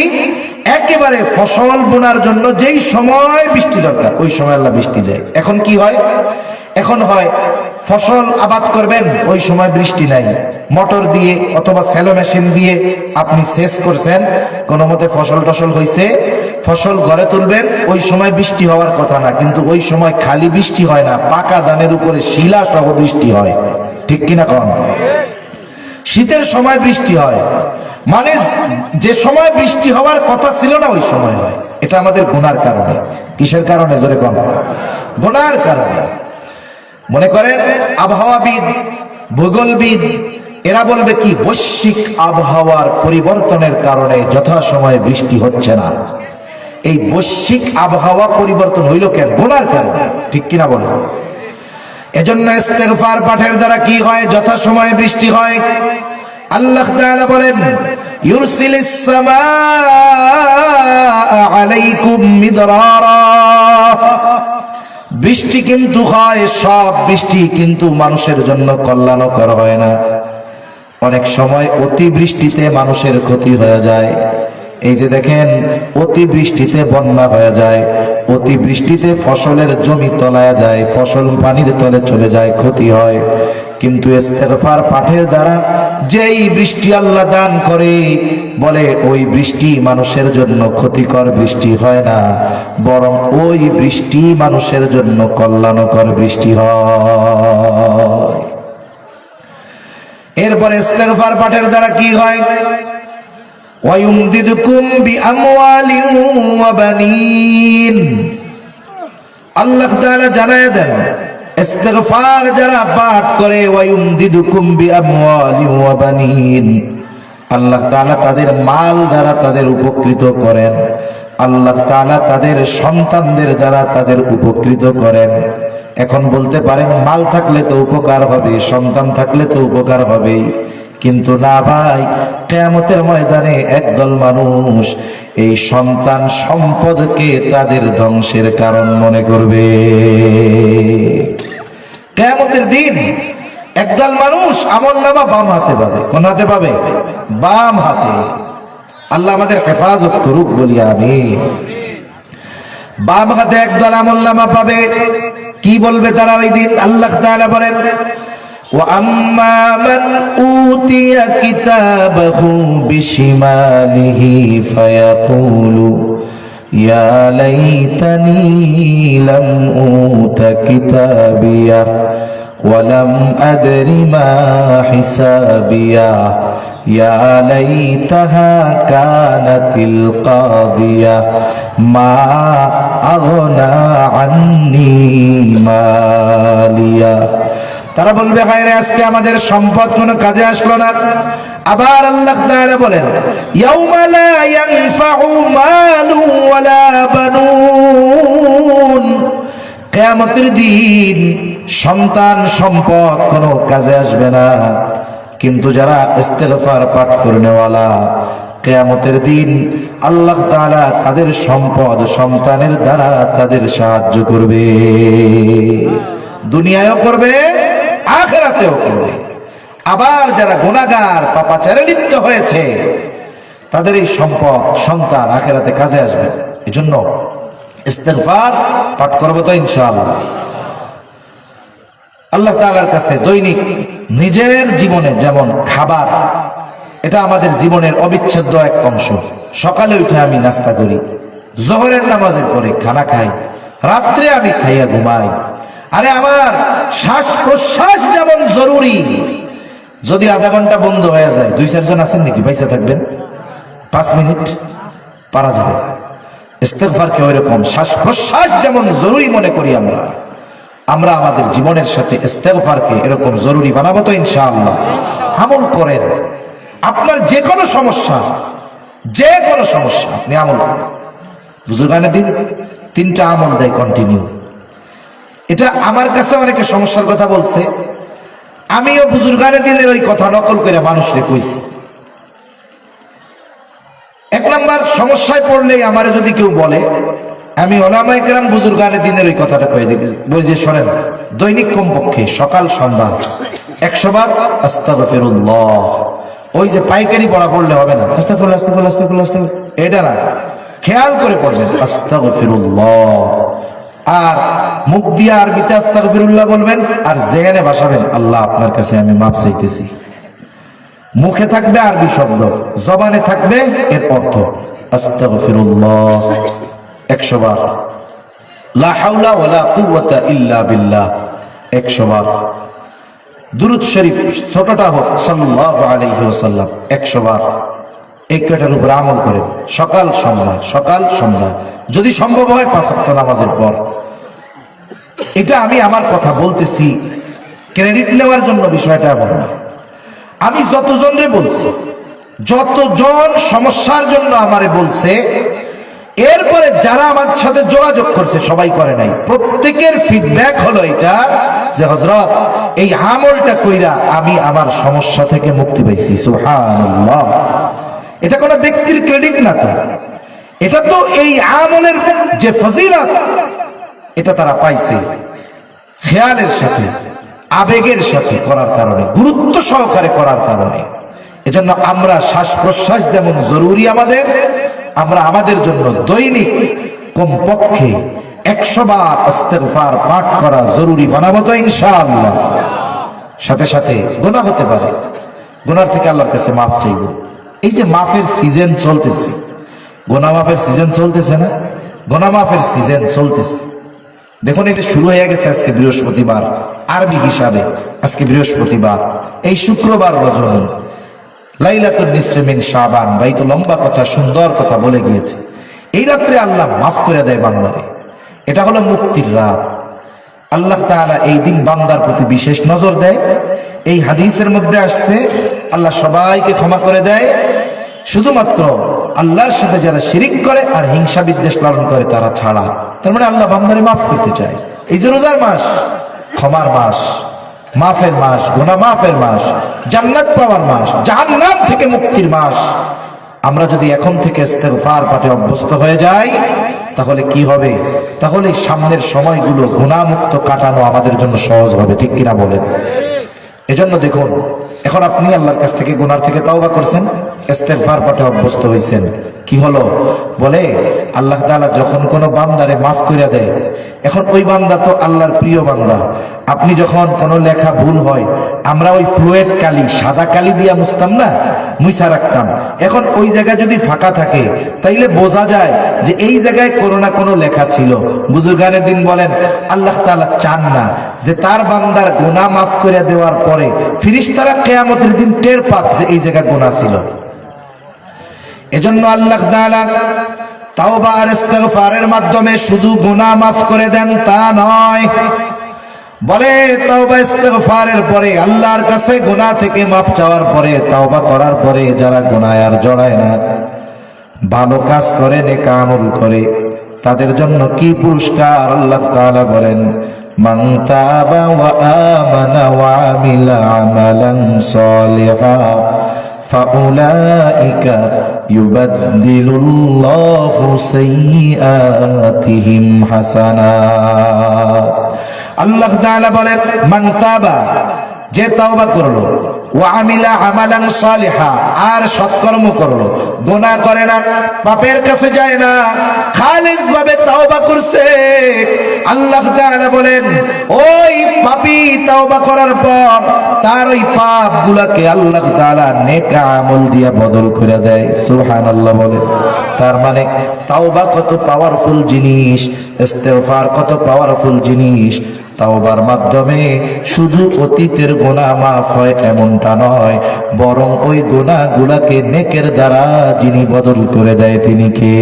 একেবারে ফসল বোনার জন্য যেই সময় বৃষ্টি দরকার ওই সময় আল্লাহ বৃষ্টি দেয়। এখন কি হয়? এখন হয় ফসল আবাদ করবেন, ওই সময় বৃষ্টি নাই, মোটর দিয়ে অথবা সেলো মেশিন দিয়ে আপনি সেচ করছেন, কোনো মতে ফসল টসল হয়েছে, ফসল ঘরে তুলবেন, ওই সময় বৃষ্টি হওয়ার কথা না, কিন্তু ওই সময় খালি বৃষ্টি হয় না, পাকা ধানের উপরে শিলা সহ বৃষ্টি হয়। ঠিক কিনা কন? শীতের সময় বৃষ্টি হয়, মানে যে সময় বৃষ্টি হওয়ার কথা ছিল না ওই সময় হয়। এটা আমাদের গুনার কারণে। কিসের কারণে? জোরে কন। গুনার কারণে। মনে করেন আবহাওয়াবিদ, ভূগোলবিদ, এরা বলবে কি বৈশ্বিক আবহাওয়ার পরিবর্তনের কারণে যথাসময়ে বৃষ্টি হচ্ছে না। এই বৈশ্বিক আবহাওয়া পরিবর্তন হইল কেন? গুনার কারণে। ঠিক কিনা বলেন? এজন্য ইস্তিগফার পাঠের দ্বারা কি হয়? যথাসময়ে বৃষ্টি হয়। আল্লাহ তাআলা বলেন ইউরসিলিস সামাআ আলাইকুম মিদরারা। বৃষ্টি কিন্তু হয়, সব বৃষ্টি কিন্তু মানুষের জন্য কল্যাণকর হয় না। অনেক সময় অতি বৃষ্টিতে মানুষের ক্ষতি হয়ে যায়। এই যে দেখেন অতি বৃষ্টিতে বন্যা হয়ে যায়, অতি বৃষ্টিতে ফসলের জমি তলায় যায়, ফসল পানির তলে চলে যায়, ক্ষতি হয়। কিন্তু ইস্তিগফার পাঠের দ্বারা যেই বৃষ্টি আল্লাহ দান করে, বলে ওই বৃষ্টি মানুষের জন্য ক্ষতিকর বৃষ্টি হয় না, বরং ওই বৃষ্টি মানুষের জন্য কল্যাণকর বৃষ্টি হয়। এরপরে ইস্তিগফার পাঠের দ্বারা কি হয়? ওয়ায়ুমদিদকুম বিআমওয়ালিন ওয়া বানিন। আল্লাহ তাআলা জানায় দেন ইস্তিগফার যারা পাঠ করে ওয়ায়ুমদিদকুম বিআমওয়ালিন ওয়া বানিন, আল্লাহ তাআলা তাদের মাল দ্বারা তাদের উপকৃত করেন, আল্লাহ তাআলা তাদের সন্তানদের দ্বারা তাদের উপকৃত করেন। এখন বলতে পারেন মাল থাকলে তো উপকার হবে, সন্তান থাকলে তো উপকার হবেই, কিন্তু না ভাই, কিয়ামতের ময়দানে একদল মানুষ এই সন্তান সম্পদকে তাদের ধ্বংসের কারণ মনে করবে। কিয়ামতের দিন একদল মানুষ আমলনামা বাম হাতে পাবে। কোন হাতে পাবে? বাম হাতে। আল্লাহ আমাদের হেফাজত করুক বলি আমিন। বাম হাতে একদল আমলনামা পাবে। কি বলবে তারা ওই দিন? আল্লাহ তাআলা বলেন, وَأَمَّا مَنْ أُوتِيَ كِتَابَهُ بِشِمَالِهِ فَيَقُولُ يَا لَيْتَنِي لَمْ أُوتَ كِتَابِيَهْ وَلَمْ أَدْرِ مَا حِسَابِيَهْ يَا لَيْتَهَا كَانَتِ الْقَاضِيَةَ مَا أَغْنَى عَنِّي مَالِيَهْ। তারা বলবে হায়রে, আজকে আমাদের সম্পদ কোনো কাজে আসলো না। আবার আল্লাহ তাআলা বলেন, ইয়াউমা লা ইয়ানফাউ মালু ওয়ালা বানুন, কিয়ামতের দিন সন্তান সম্পদ কোনো কাজে আসবে না, কিন্তু যারা ইস্তিগফার পাঠ করনেওয়ালা, কিয়ামতের দিন আল্লাহ তাআলা তাদের সম্পদ সন্তানের দ্বারা তাদের সাহায্য করবে। দুনিয়ায়ও করবে, আখিরাতেও করবে। আবার যারা গুনাহগার পাপাচারে লিপ্ত হয়েছে, তাদের এই সম্পদ সন্তান আখিরাতে কাজে আসবে। এজন্য ইস্তিগফার পাঠ করব তো ইনশাআল্লাহ। আল্লাহ তাআলার কাছে দৈনিক নিজের জীবনে যেমন খাবার, এটা আমাদের জীবনের অবিচ্ছেদ্য এক অংশ। সকালে উঠে আমি নাস্তা করি, জোহরের নামাজের পরে খানা খাই, রাত্রে আমি খাইয়া ঘুমাই। আরে আমার শ্বাস প্রশ্বাস যেমন জরুরি, যদি আধা ঘন্টা বন্ধ হয়ে যায়, 2-4 জন আছেন নাকি পয়সা থাকবেন? 5 মিনিট পারা যাবে। ইস্তিগফার কে ওইরকম শ্বাস প্রশ্বাস যেমন জরুরি মনে করি আমরা আমাদের জীবনের সাথে ইস্তিগফারকে এরকম জরুরি বানাবো তো ইনশাআল্লাহ। আমল করেন। আপনার যে কোনো সমস্যা আপনি আমল করেন। বুজুর্গানে দিন 3টা আমল দেয় কন্টিনিউ। এটা আমার কাছে অনেকে সমস্যার কথা বলছে, আমিও বুজুর্গানে দিনের ওই কথা নকল করে মানুষকে কইছি। 1 নাম্বার, সমস্যায় পড়লেই আমারে যদি কেউ বলে, আমি ওলামায়ে কেরাম বুজুর্গানে দিনের ওই কথাটা কয়ে দিই, বলি যে শোনেন, দৈনিক কমপক্ষে সকাল সন্ধ্যা 100 বার আস্তাগফিরুল্লাহ। ওই যে পাইকারি পড়া পড়লে হবে না, আস্তাগফিরুল্লাহ আস্তাগফিরুল্লাহ আস্তাগফিরুল্লাহ আস্তাগফিরুল্লাহ, এটা না, খেয়াল করে পড়বেন আস্তাগফিরুল্লাহ। আর মুখ দিয়ে আরবিতে আস্তাগফিরুল্লাহ বলবেন, আর জেহেনে ভাসাবেন আল্লাহ আপনার কাছে আমি মাপ চাইতেছি। মুখে থাকবে আরবি শব্দ, জবানে থাকবে এর অর্থ। আস্তাগফিরুল্লাহ 100 বার, লা হাওলা ওয়ালা কুওয়াতা ইল্লা বিল্লাহ 100 বার, দুরূদ শরীফ ছোটটা হোক সাল্লাল্লাহু আলাইহি ওয়াসাল্লাম 100 বার। এই কয়টার উপর আমল করেন সকাল সন্ধ্যা, যদি সম্ভব হয় 5 ওয়াক্ত নামাজের পর। এটা আমি আমার কথা বলতেছি ক্রেডিট নেওয়ার জন্য, বিষয়টা এমন না। আমি যতজনরে বলছি, যতজন সমস্যার জন্য আমারে বলছে, এরপরে যারা আমার সাথে যোগাযোগ করছে সবাই করে নাই, প্রত্যেকের ফিডব্যাক হলো এটা যে হযরত এই আমলটা কইরা আমি আমার সমস্যা থেকে মুক্তি পাইছি। সুবহানাল্লাহ। এটা কোনো ব্যক্তির ক্রেডিট না তো, এটা তো এই আমলের যে ফজিলত, এটা তারা পাইছে খেয়ালের সাথে, আবেগের সাথে করার কারণে, গুরুত্ব সহকারে করার কারণে। এজন্য আমরা শ্বাস প্রশ্বাস যেমন জরুরি আমরা আমাদের জন্য দৈনিক কমপক্ষে 100 বার ইস্তিগফার পাঠ করা জরুরি বানাবো তো ইনশাআল্লাহ। সাথে সাথে গুনাহ হতে পারে, গুনার থেকে আল্লাহর কাছে মাফ চাইব। এই যে মাফের সিজন চলতেছে, গুনাহ মাফের সিজন চলতেছে না, গুনাহ মাফের সিজন চলতেছে। দেখুন, এটা শুরু হয়ে গেছে আজকে বৃহস্পতিবার, আরবি হিসাবে আজকে বৃহস্পতিবার, এই শুক্রবার রজনী লাইলাতুন নিসফি মিন শাবান, ভাই তো লম্বা কথা, সুন্দর কথা বলে গিয়েছে। এই রাত্রে আল্লাহ মাফ করে দেয় বান্দারে। এটা হলো মুক্তির রাত। আল্লাহ তাআলা এই দিন বান্দার প্রতি বিশেষ নজর দেয়। এই হাদিসের মধ্যে আসছে আল্লাহ সবাইকে ক্ষমা করে দেয়, শুধুমাত্র আল্লাহর সাথে যারা শিরিক করে আর হিংসা বিদ্বেষ লালন করে তারা ছাড়া। তার মানে আল্লাহ বান্দারে মাফ করতে চায়। এই যে রোজার মাস, ক্ষমার মাস, মাফের মাস, গুনাহ মাফের মাস, জান্নাত পাওয়ার মাস, জাহান্নাম থেকে মুক্তির মাস। আমরা যদি এখন থেকে ইস্তেগফার পাঠে অভ্যস্ত হয়ে যাই তাহলে কি হবে? তাহলে সামনের সময়গুলো গুনাহমুক্ত কাটানো আমাদের জন্য সহজ হবে, ঠিক কিনা বলেন? এজন্য দেখুন, এখন আপনি আল্লাহর কাছ থেকে গুনাহ থেকে তওবা করছেন, ইস্তেগফার পাঠে অভ্যস্ত হয়েছেন, কি হলো? বলে আল্লাহ তাআলা যখন কোনো বান্দারে মাফ করে দেয়, এখন ওই বান্দা তো আল্লাহর প্রিয় বান্দা। আপনি যখন কোনো লেখা ভুল হয়, আমরা ওই ফ্লুয়েড কালি, সাদা কালি দিয়া মুছতাম না, মুছা রাখতাম। এখন ওই জায়গায় যদি ফাঁকা থাকে তাইলে বোঝা যায় যে এই জায়গায় কোনো না কোনো লেখা ছিল। বুজুর্গানের দিন বলেন আল্লাহ তাআলা চান না যে তার বান্দার গুনাহ মাফ করে দেওয়ার পরে ফেরেশতারা কিয়ামতের দিন টের পাক যে এই জায়গায় গুনাহ ছিল। এজন্য আল্লাহ তাআলা তাওবা আর ইস্তেগফারের মাধ্যমে শুধু গুনাহ মাফ করে দেন তা নয়, বলে তাওবা ইস্তেগফারের পরে আল্লাহর কাছে গুনাহ থেকে মাফ চাওয়ার পরে, তাওবা করার পরে যারা গুনায় আর জড়ায় না, ভালো কাজ করে, নেক আমল করে, তাদের জন্য কি পুরস্কার? আল্লাহ তাআলা বলেন মান তাবা ওয়া আমানা ওয়া আমিলা আমালান সালিহা ফাউলাইকা ইউবাদদিলুল্লাহু সাইয়্যাতিহিম হাসানাত। আল্লাহ তাআলা বলেন মান তাবা, যে তাওবা করলো, ওয়া আমিলা আমালান সালিহা, আর সৎকর্ম করলো, গুনাহ করে না, পাপের কাছে যায় না, খালিস ভাবে তাওবা করছে, আল্লাহ তাআলা বলেন ওই পাপী তাওবা করার পর তার ওই পাপগুলোকে আল্লাহ তাআলা নেক আমল দিয়ে বদল করে দেয়। সুবহানাল্লাহ বলেন। তার মানে তাওবা কত পাওয়ারফুল জিনিস, ইস্তেগফার কত পাওয়ারফুল জিনিস। তাওবার মাধ্যমে শুধু অতীতের গুনাহ মাফ হয় এমনটা নয়, বরং ওই গুনাহগুলোকে নেকের দ্বারা যিনি বদল করে দেয় তিনি কে?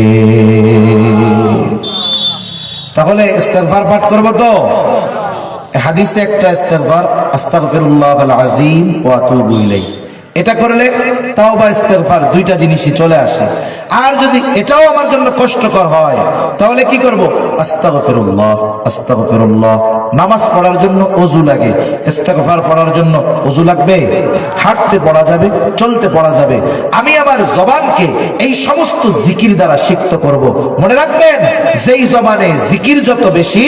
তাহলে ইস্তেগফার পাঠ করব তো? হাদিসে একটা ইস্তেগফার, আস্তাগফিরুল্লাহাল আযীম ওয়া আতুবু ইলাইহি, এটা করলে তাওবা ইস্তেগফার দুইটা জিনিসই চলে আসে। আর যদি এটাও আমার জন্য কষ্টকর হয় তাহলে কি করব? আস্তাগফিরুল্লাহ আস্তাগফিরুল্লাহ। নামাজ পড়ার জন্য ওযু লাগে, ইস্তেগফার পড়ার জন্য ওযু লাগবে? হাঁটতে পড়া যাবে, চলতে পড়া যাবে। আমি আমার জবানকে এই সমস্ত জিকির দ্বারা সিক্ত করব। মনে রাখবেন, যেই জবানে জিকির যত বেশি,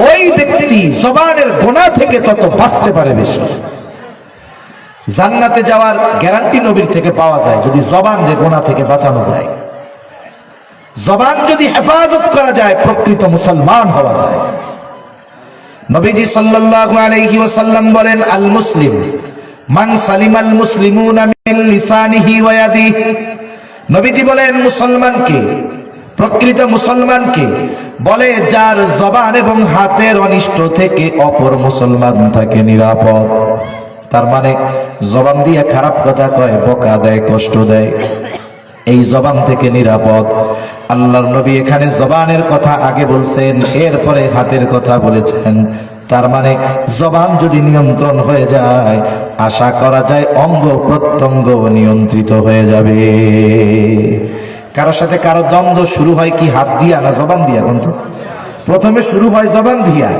ওই ব্যক্তি জবানের গুনাহ থেকে তত বাঁচতে পারে বেশি। জান্নাতে যাওয়ার গ্যারান্টি নবীর থেকে পাওয়া যায় যদি জবানকে গুনাহ থেকে বাঁচানো যায়। জবান যদি হেফাজত করা যায়, প্রকৃত মুসলমান হওয়া যায়। নবীজি সাল্লাল্লাহু আলাইহি ওয়াসাল্লাম বলেন আল মুসলিম মান সালিমাল মুসলিমুনা মিন লিসানিহি ওয়া ইয়াদিহি। নবীজি বলেন মুসলমানকে, প্রকৃত মুসলমানকে বলে যার জবান এবং হাতের অনিষ্ট থেকে অপর মুসলমান থাকে নিরাপদ। তার মানে জবান দিয়ে খারাপ কথা কয়, বকা দেয়, কষ্ট দেয়, এই জবান থেকে নিরাপদ। আল্লাহর নবী এখানে জবানের কথা আগে বলছেন, এরপরে হাতের কথা বলেছেন। তার মানে জবান যদি নিয়ন্ত্রণ হয়ে যায়, আশা করা যায় অঙ্গ প্রত্যঙ্গ নিয়ন্ত্রিত হয়ে যাবে। কারোর সাথে কারো দ্বন্দ্ব শুরু হয় কি হাত দিয়া না জবান দিয়া? কিন্তু প্রথমে শুরু হয় জবান দিয়া,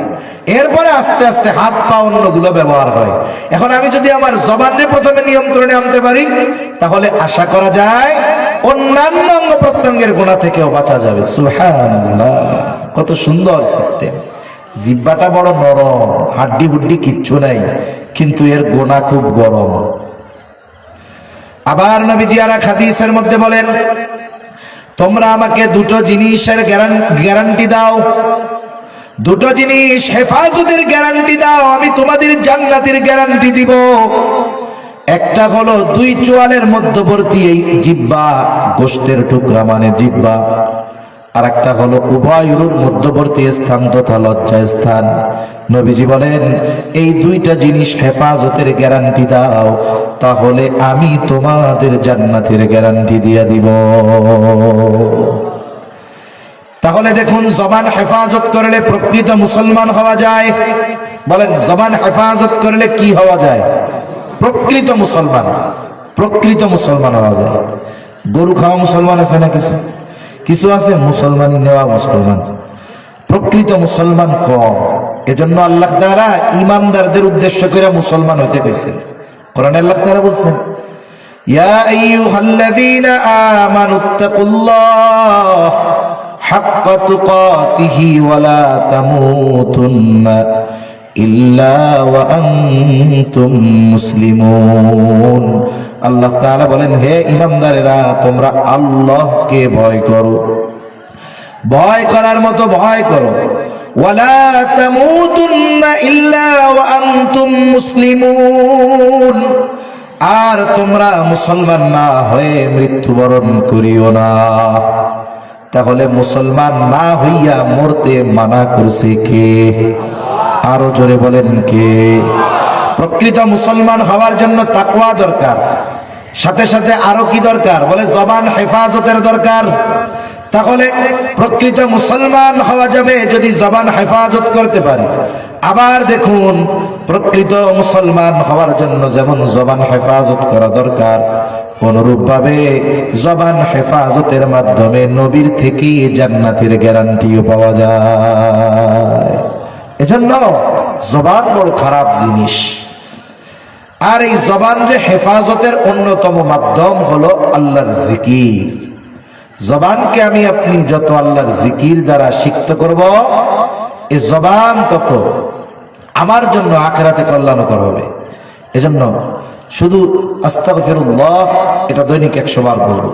এরপরে আস্তে আস্তে হাত পা অন্যগুলো ব্যবহার হয়। এখন আমি যদি আমার জবানকে প্রথমে নিয়ন্ত্রণে আনতে পারি, তাহলে আশা করা যায় অন্যান্য অঙ্গ প্রত্যঙ্গের গুনাহ থেকেও বাঁচা যাবে। সুবহানাল্লাহ, কত সুন্দর সিস্টেম। জিহ্বাটা বড় নরম, হাড্ডি হুড্ডি কিচ্ছু নাই, কিন্তু এর গুনাহ খুব গরম। আবার নবীজি আর এক হাদিসের মধ্যে বলেন, তোমরা আমাকে দুটো জিনিসের গ্যারান্টি দাও, দুটো জিনিস হেফাজতের গ্যারান্টি দাও, আমি তোমাদের জান্নাতের গ্যারান্টি দিব। একটা হলো দুই চোয়ালের মধ্যবর্তী এই জিহ্বা, গোশতের টুকরা মানে জিহ্বা। আর একটা হলো উভয়ের মধ্যবর্তী স্থান তথা লজ্জা স্থান, নবীজি বলেন, এই দুইটা জিনিস হেফাজতের গ্যারান্টি দাও, তাহলে আমি তোমাদের জান্নাতের গ্যারান্টি দিয়ে দিব। তাহলে দেখুন, জবান হেফাজত করলে প্রকৃত মুসলমান হওয়া যায়। বলেন, জবান হেফাজত করলে কি হওয়া যায়? প্রকৃত মুসলমান, প্রকৃত মুসলমান হওয়া যায়। গরু খাওয়া মুসলমান আছে না? কিছু কিছু আছে মুসলমানি নেওয়া মুসলমান, প্রকৃত মুসলমান কম। এজন্য আল্লাহ তাআলা ইমানদারদের উদ্দেশ্য করে মুসলমান হইতে কইছেন। কোরআনে আল্লাহ তাআলা বলছেন, ইয়া আইয়ুহাল্লাযীনা আমানুত্তাকুল্লাহ হাক্কা তুকাতিহি ওয়া লা তামুতুন্না ইল্লা ওয়া আনতুম মুসলিমুন। আল্লাহ তাআলা বলেন, হে ঈমানদারেরা, তোমরা আল্লাহকে ভয় করো, ভয় করার মতো ভয় করো। ওয়ালা তামুতুন্না ইল্লা ওয়া আনতুম মুসলিমুন, আর তোমরা মুসলমান না হয়ে মৃত্যুবরণ করিও না। তাহলে মুসলমান না হইয়া মরতে মানা করছে কে? আরো জোরে বলেন, কে? প্রকৃত মুসলমান হওয়ার জন্য তাকওয়া দরকার, সাথে সাথে আরো কি দরকার? বলে জবান হেফাজতের দরকার। তাহলে প্রকৃত মুসলমান হওয়া যাবে যদি জবান হেফাজত করতে পারি। আবার দেখুন, প্রকৃত মুসলমান হওয়ার জন্য যেমন জবান হেফাজত করা দরকার, অনুরূপ ভাবে জবান হেফাজতের মাধ্যমে নবীর থেকে জান্নাতের গ্যারান্টিও পাওয়া যায়। এজন্য জবান বড় খারাপ জিনিস। আর এই জবানের হেফাজতের অন্যতম মাধ্যম হলো আল্লাহর জিকির। জবানকে আমি আপনি যত আল্লাহর জিকির দ্বারা সিক্ত করব, এই জবান তত আমার জন্য আখিরাতে কল্যাণকর হবে। এজন্য শুধু আস্তাগফিরুল্লাহ এটা দৈনিক 100 বার বলবো।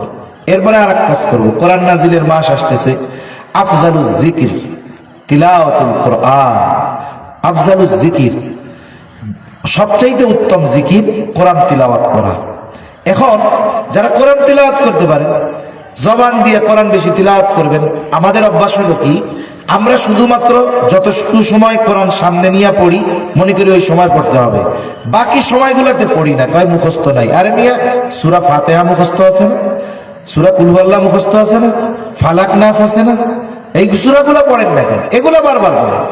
এরপরে আর এক কাজ করবো, কোরআন নাজিলের মাস আসতেছে, আফজালুজ জিকির তিলাওয়াতুল কোরআন। আফজালুজ জিকির, সবচাইতে উত্তম জিকির কোরআন তিলাওয়াত করা। এখন যারা কোরআন তিলাওয়াত করতে পারেন, জবান দিয়ে কোরআন বেশি তিলাওয়াত করবেন। আমাদের অভ্যাস হলো কি, আমরা শুধুমাত্র যতটুকু সময় কোরআন সামনে নিয়ে পড়ি, মনে করি ওই সময় পড়তে হবে, বাকি সময়গুলোতে পড়ি না, কয় মুখস্থ নাই। আরে মিয়া, সূরা ফাতিহা মুখস্থ আছে না? সূরা কুল হুয়াল্লাহ মুখস্থ আছে না? ফালাক নাস আছে না? এই সূরাগুলো পড়েন না কেন? এগুলো বারবার পড়েন।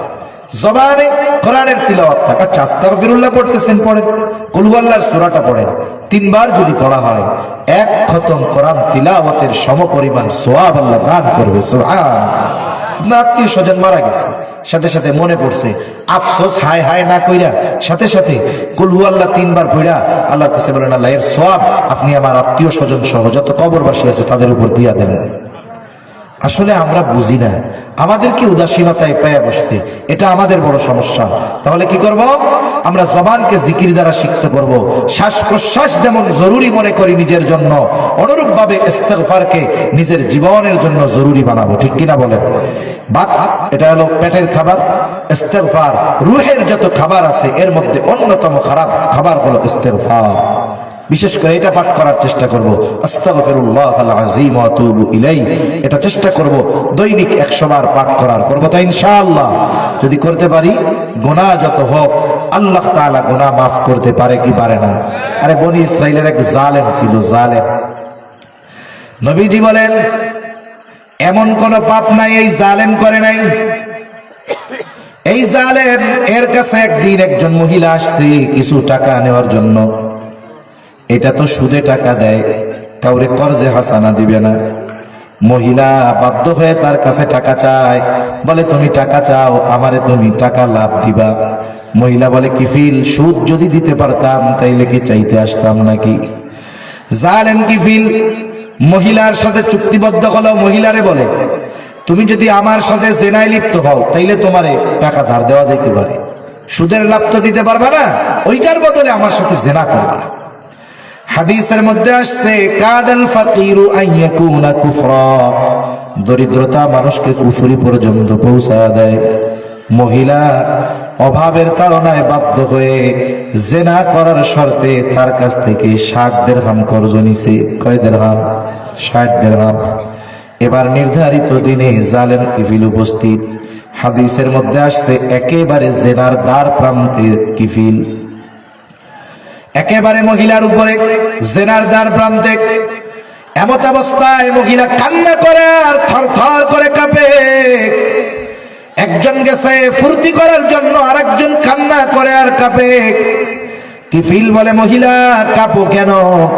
জবানে কোরআনের তিলাওয়াত থাক। আচ্ছা, আস্তাগফিরুল্লাহ পড়তেছেন, পড়েন। কুল হুয়াল্লাহর সূরাটা পড়েন। 3 বার যদি পড়া হয়, 1 খতম কোরআন তিলাওয়াতের সমপরিমাণ সওয়াব আল্লাহ দান করবে। সুবহানাল্লাহ। আপনার আত্মীয় স্বজন মারা গেছে, সাথে সাথে মনে পড়ছে, আফসোস হায় হায় না কইরা সাথে সাথে কুল হুয়াল্লাহ 3 বার পড়া আল্লাহর কাছে বলেন, আল্লাহ এর সওয়াব আপনি আমার আত্মীয় স্বজন সহ যত কবরবাসী আছে তাদের উপর দিয়া দেন। আসলে আমরা বুঝি না, আমাদেরকে উদাসীনতায় পেয়ে বসছে, এটা আমাদের বড় সমস্যা। তাহলে কি করব? আমরা জবানকে জিকির দ্বারা শিখতে করব। শ্বাস প্রশ্বাস যেমন জরুরি মনে করি নিজের জন্য, অনুরূপ ভাবে ইস্তেগফারকে নিজের জীবনের জন্য জরুরি বানাবো। ঠিক কিনা বলেন? এটা হলো পেটের খাবার। ইস্তেগফার রূহের যত খাবার আছে এর মধ্যে অন্যতম খারাপ খাবার হলো ইস্তেগফার। বিশেষ করে এটা পাঠ করার চেষ্টা করব, আস্তাগফিরুল্লাহাল আযীম ওয়া আতুবু ইলাইহি। এটা চেষ্টা করব দৈনিক 100 বার পাঠ করার। করব তো ইনশাআল্লাহ। যদি করতে পারি, গুনাহ যত হোক আল্লাহ তাআলা গুনাহ maaf করতে পারে কি পারে না? আরে বনি ইসরাইলের এক জালেম ছিল, জালেম। নবীজি বলেন, এমন কোন পাপ নাই এই জালেম করে নাই। এই জালেম এর কাছে একদিন একজন মহিলা আসছে কিছু টাকা নেওয়ার জন্য। এটা তো সুদে টাকা দেয়, কাউরে কর্জে হাসানা দিবে না। মহিলা বাধ্য হয়ে তার কাছে টাকা চায়, বলে তুমি টাকা চাও, আমারে তুমি টাকা লাভ দিবা। মহিলা বলে, কিফিল, সুদ যদি দিতে পারতাম তাইলে কি চাইতে আসতাম নাকি? জালেম কিফিল মহিলার সাথে চুক্তিবদ্ধ হলো। মহিলারে বলে, তুমি যদি আমার সাথে জেনায় লিপ্ত হও তাইলে তোমারে টাকা ধার দেওয়া যাইতে পারে, সুদের লাভ তো দিতে পারবা না, ওইটার বদলে আমার সাথে জেনা করবা। হাদিসের মধ্যে আসছে, কাদাল ফাকিরু আইয়াকুনা কুফরা, দরিদ্রতা মানুষকে কুফরি পর্যন্ত পৌঁছায় দেয়। মহিলা অভাবের তাড়নায় বাধ্য হয়ে জেনা করার শর্তে তার কাছ থেকে 60 দিরহাম কর্জ নিছে। কয় দিরহাম? 60 দিরহাম। এবার নির্ধারিত দিনে জালেম কিফিল উপস্থিত। হাদিসের মধ্যে আসছে একেবারে জেনার দ্বার প্রান্তে কিফিল, একেবারে মহিলার উপরে জেনার দ্বার প্রান্তে। এমত অবস্থায় মহিলা কান্না করে আর থরথর করে কাঁপে। একজন গেছে ফুর্তি করার জন্য, আরেকজন কান্না করে আর কাঁপে। কিফিল বলে, মহিলা কাঁপো কেন,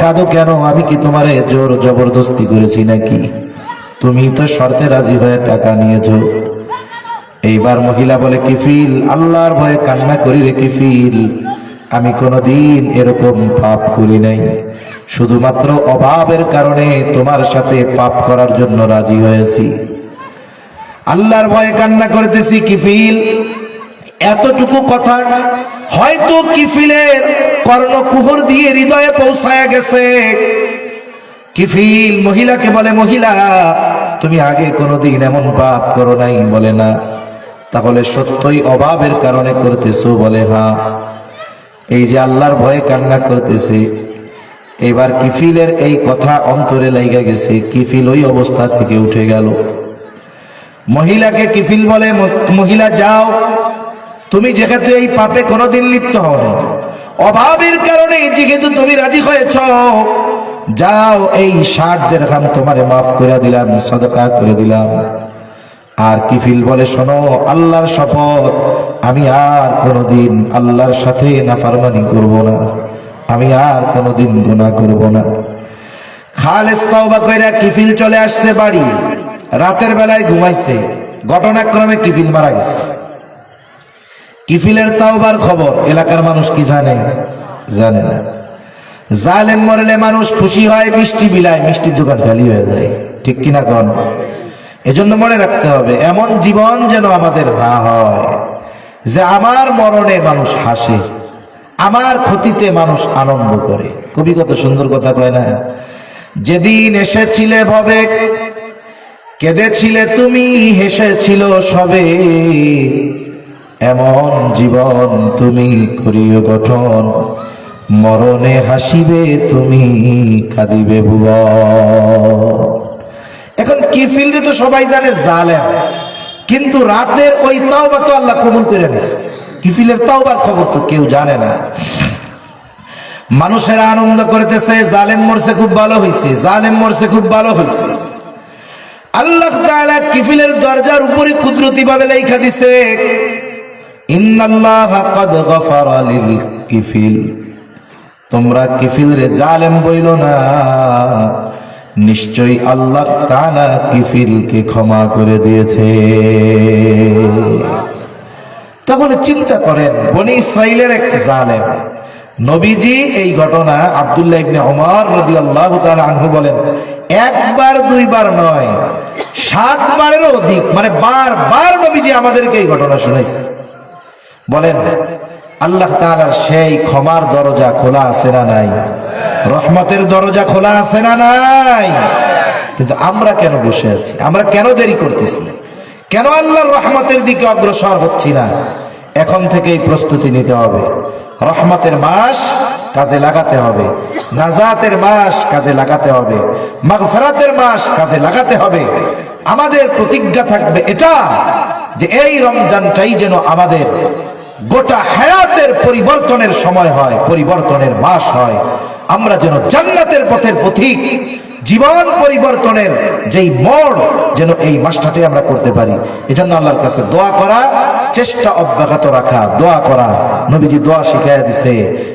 কাঁদো কেন? আমি কি তোমারে জোর জবরদস্তি করেছি নাকি? তুমি তো শর্তে রাজি হয়ে টাকা নিয়েছো। এইবার মহিলা বলে, কিফিল আল্লাহর ভয়ে কান্না করি রে কিফিল, আমি কোনোদিন এরকম পাপ করি নাই, শুধুমাত্র অভাবের কারণে তোমার সাথে পাপ করার জন্য রাজি হয়েছি। আল্লাহর ভয়ে কান্না করতেছি কিফিল। এতটুকু কথা হয়তো কিফিলের কর্ণকুহর দিয়ে হৃদয়ে পৌঁছায়া গেছে। কিফিল মহিলাকে বলে, মহিলা তুমি আগে কোনোদিন এমন পাপ করো নাই? বলে না। তাহলে সত্যই অভাবের কারণে করতেছো? বলে হ্যাঁ। এই যে আল্লাহর ভয়ে কান্না করতেছে, এবার কিফিলের এই কথা অন্তরে লাইগা গেছে। কিফিল ওই অবস্থা থেকে উঠে গেল। মহিলাকে কিফিল বলে, মহিলা যাও, তুমি যেহেতু এই পাপে কোনোদিন লিপ্ত হও না, অভাবের কারণে যেহেতু তুমি রাজি হয়েছ, যাও এই 60 দিরহাম তোমারে মাফ করে দিলাম, সদকা করে দিলাম। আর কিফিল বলে, শোনো আল্লাহর শপথ, আমি আর কোনোদিন আল্লাহর সাথে নাফরমানি করব না, আমি আর কোনোদিন গুনাহ করব না। খালেস তওবা কইরা কিফিল চলে আসছে বাড়ি। রাতের বেলায় ঘুমাইছে, ঘটনাক্রমে কিফিল মারা গেছে। কিফিলের তাওবার খবর এলাকার মানুষ কি জানে? জানে না। জালেম মরলে মানুষ খুশি হয়, মিষ্টি বিলায়, মিষ্টির দোকান খালি হয়ে যায়, ঠিক কিনা কোন? এজন্য মনে রাখতে হবে, এমন জীবন যেন আমাদের না হয় যে আমার মরণে মানুষ হাসে, আমার ক্ষতিতে মানুষ আনন্দ করে। কবি কত সুন্দর কথা কয় না? যেদিন এসেছিলে ভবে, কেঁদেছিলে তুমি, হেসেছিল সবে, এমন জীবন তুমি করিও গঠন, মরণে হাসিবে তুমি, কাঁদিবে ভুবন। এখন কিফিলরে তো সবাই জানে জালেম, কিন্তু রাতের ওই তাওবা তো আল্লাহ কবুল করে নিছে। কিফিলের তাওবার খবর তো কেউ জানে না। মানুষেরা আনন্দ করতেছে, জালেম মরছে খুব ভালো হয়েছে, জালেম মরছে খুব ভালো হয়েছে। আল্লাহ তাআলা কিফিলের দরজার উপরে কুদরতি ভাবে লেখা দিছে, ইন্নাল্লাহা ক্বাদ গফারা লিল কিফিল, তোমরা কিফিলরে জালেম বইলো না, নিশ্চয়ই আল্লাহ তাআলা কিফিলকে ক্ষমা করে দিয়েছে। তাহলে চিন্তা করেন, বনি ইসরাইলের এক জালেম নবীজি এই ঘটনা আব্দুল্লাহ ইবনে ওমর রাদিয়াল্লাহু তাআলা আনহু বলেন, একবার দুইবার নয়, 7 বারেরও অধিক, মানে বারবার নবীজি আমাদেরকে এই ঘটনা শুনাইছে। বলেন আল্লাহ তাআলার সেই ক্ষমার দরজা খোলা আছে না নাই? রহমতের দরজা খোলা আছে না নাই? কিন্তু আমরা কেন বসে আছি? আমরা কেন দেরি করতেছি? কেন আল্লাহর রহমতের দিকে অগ্রসর হচ্ছি না? এখন থেকেই প্রস্তুতি নিতে হবে। রহমতের মাস কাজে লাগাতে হবে, নাজাতের মাস কাজে লাগাতে হবে, মাগফিরাতের মাস কাজে লাগাতে হবে। আমাদের প্রতিজ্ঞা থাকবে এটা যে এই রমজানটাই যেন আমাদের গোটা হায়াতের পরিবর্তনের সময় হয়, পরিবর্তনের মাস হয়। আমরা যেন জান্নাতের পথের পথিক, জীবন পরিবর্তনের যেই মোড় যেন এই মাসটাতে আমরা করতে পারি। এজন্য আল্লাহর কাছে দোয়া করা, চেষ্টা অব্যাহত রাখা, দোয়া করা। নবীজি দোয়া শিখাইয়া দিছে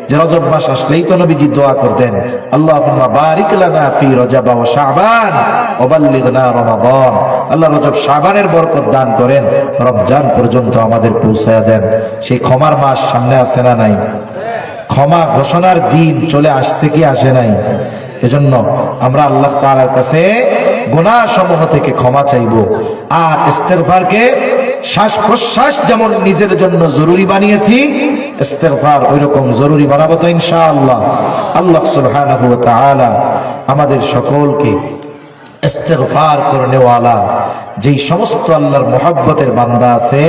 যে রজব মাস আসলেই তো নবীজি দোয়া করতেন, আল্লাহুম্মা বারিক লানা ফি রজব ওয়া শাবান ওয়া বাল্লিগনা রমাদান। আল্লাহ রজব শাবানের বরকত দান করেন, রমজান পর্যন্ত আমাদের পৌঁছায়া দেন। সেই ক্ষমার মাস সামনে আছে না নাই? ক্ষমা ঘোষণার দিন চলে আসছে কি আসে নাই? এজন্য আমরা আল্লাহ তাআলার কাছে গুনাহ সমূহ থেকে ক্ষমা চাইব। আর ইস্তেগফারকে শ্বাস প্রশ্বাস যেমন নিজের জন্য জরুরি বানিয়েছি, ইস্তেগফার ওইরকম জরুরি বানাবো তো ইনশাআল্লাহ। আল্লাহ সুবহানাহু ওয়া তাআলা আমাদের সকলকে ইস্তেগফার করনেওয়ালা যেই সমস্ত আল্লাহর মুহাব্বতের বান্দা আছে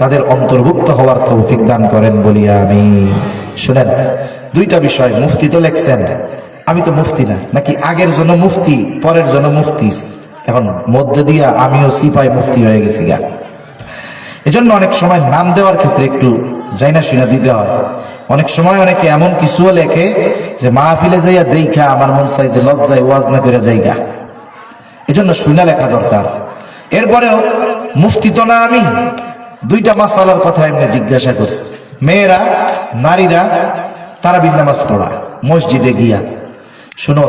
তাদের অন্তর্ভুক্ত হওয়ার তৌফিক দান করেন বলি আমিন। শুনেন, 2টা বিষয়। মুফতি তো লেখছেন, আমি তো মুফতি না, নাকি আগের জন্য মুফতি পরের জন্য মুফতি? এখন মধ্যে দিয়া আমিও সিপাই মুফতি হয়ে গেছি গা। এজন্য অনেক সময় নাম দেওয়ার ক্ষেত্রে একটু জাইনা শুনা দিতে হয়। অনেক সময় অনেকে এমন কিছুও লেখে যে মাহফিলে যাইয়া দেখা আমার মন চাই যে লজ্জায় ওয়াজ না করে যাইগা, এজন্য শুনা লেখা দরকার। এরপরেও মুফতি তো না আমি, দুইটা মাসালার কথা এমনি জিজ্ঞাসা করছি। মেয়েরা, নারীরা তারাবির নামাজ পড়া মসজিদে গিয়া, শুনো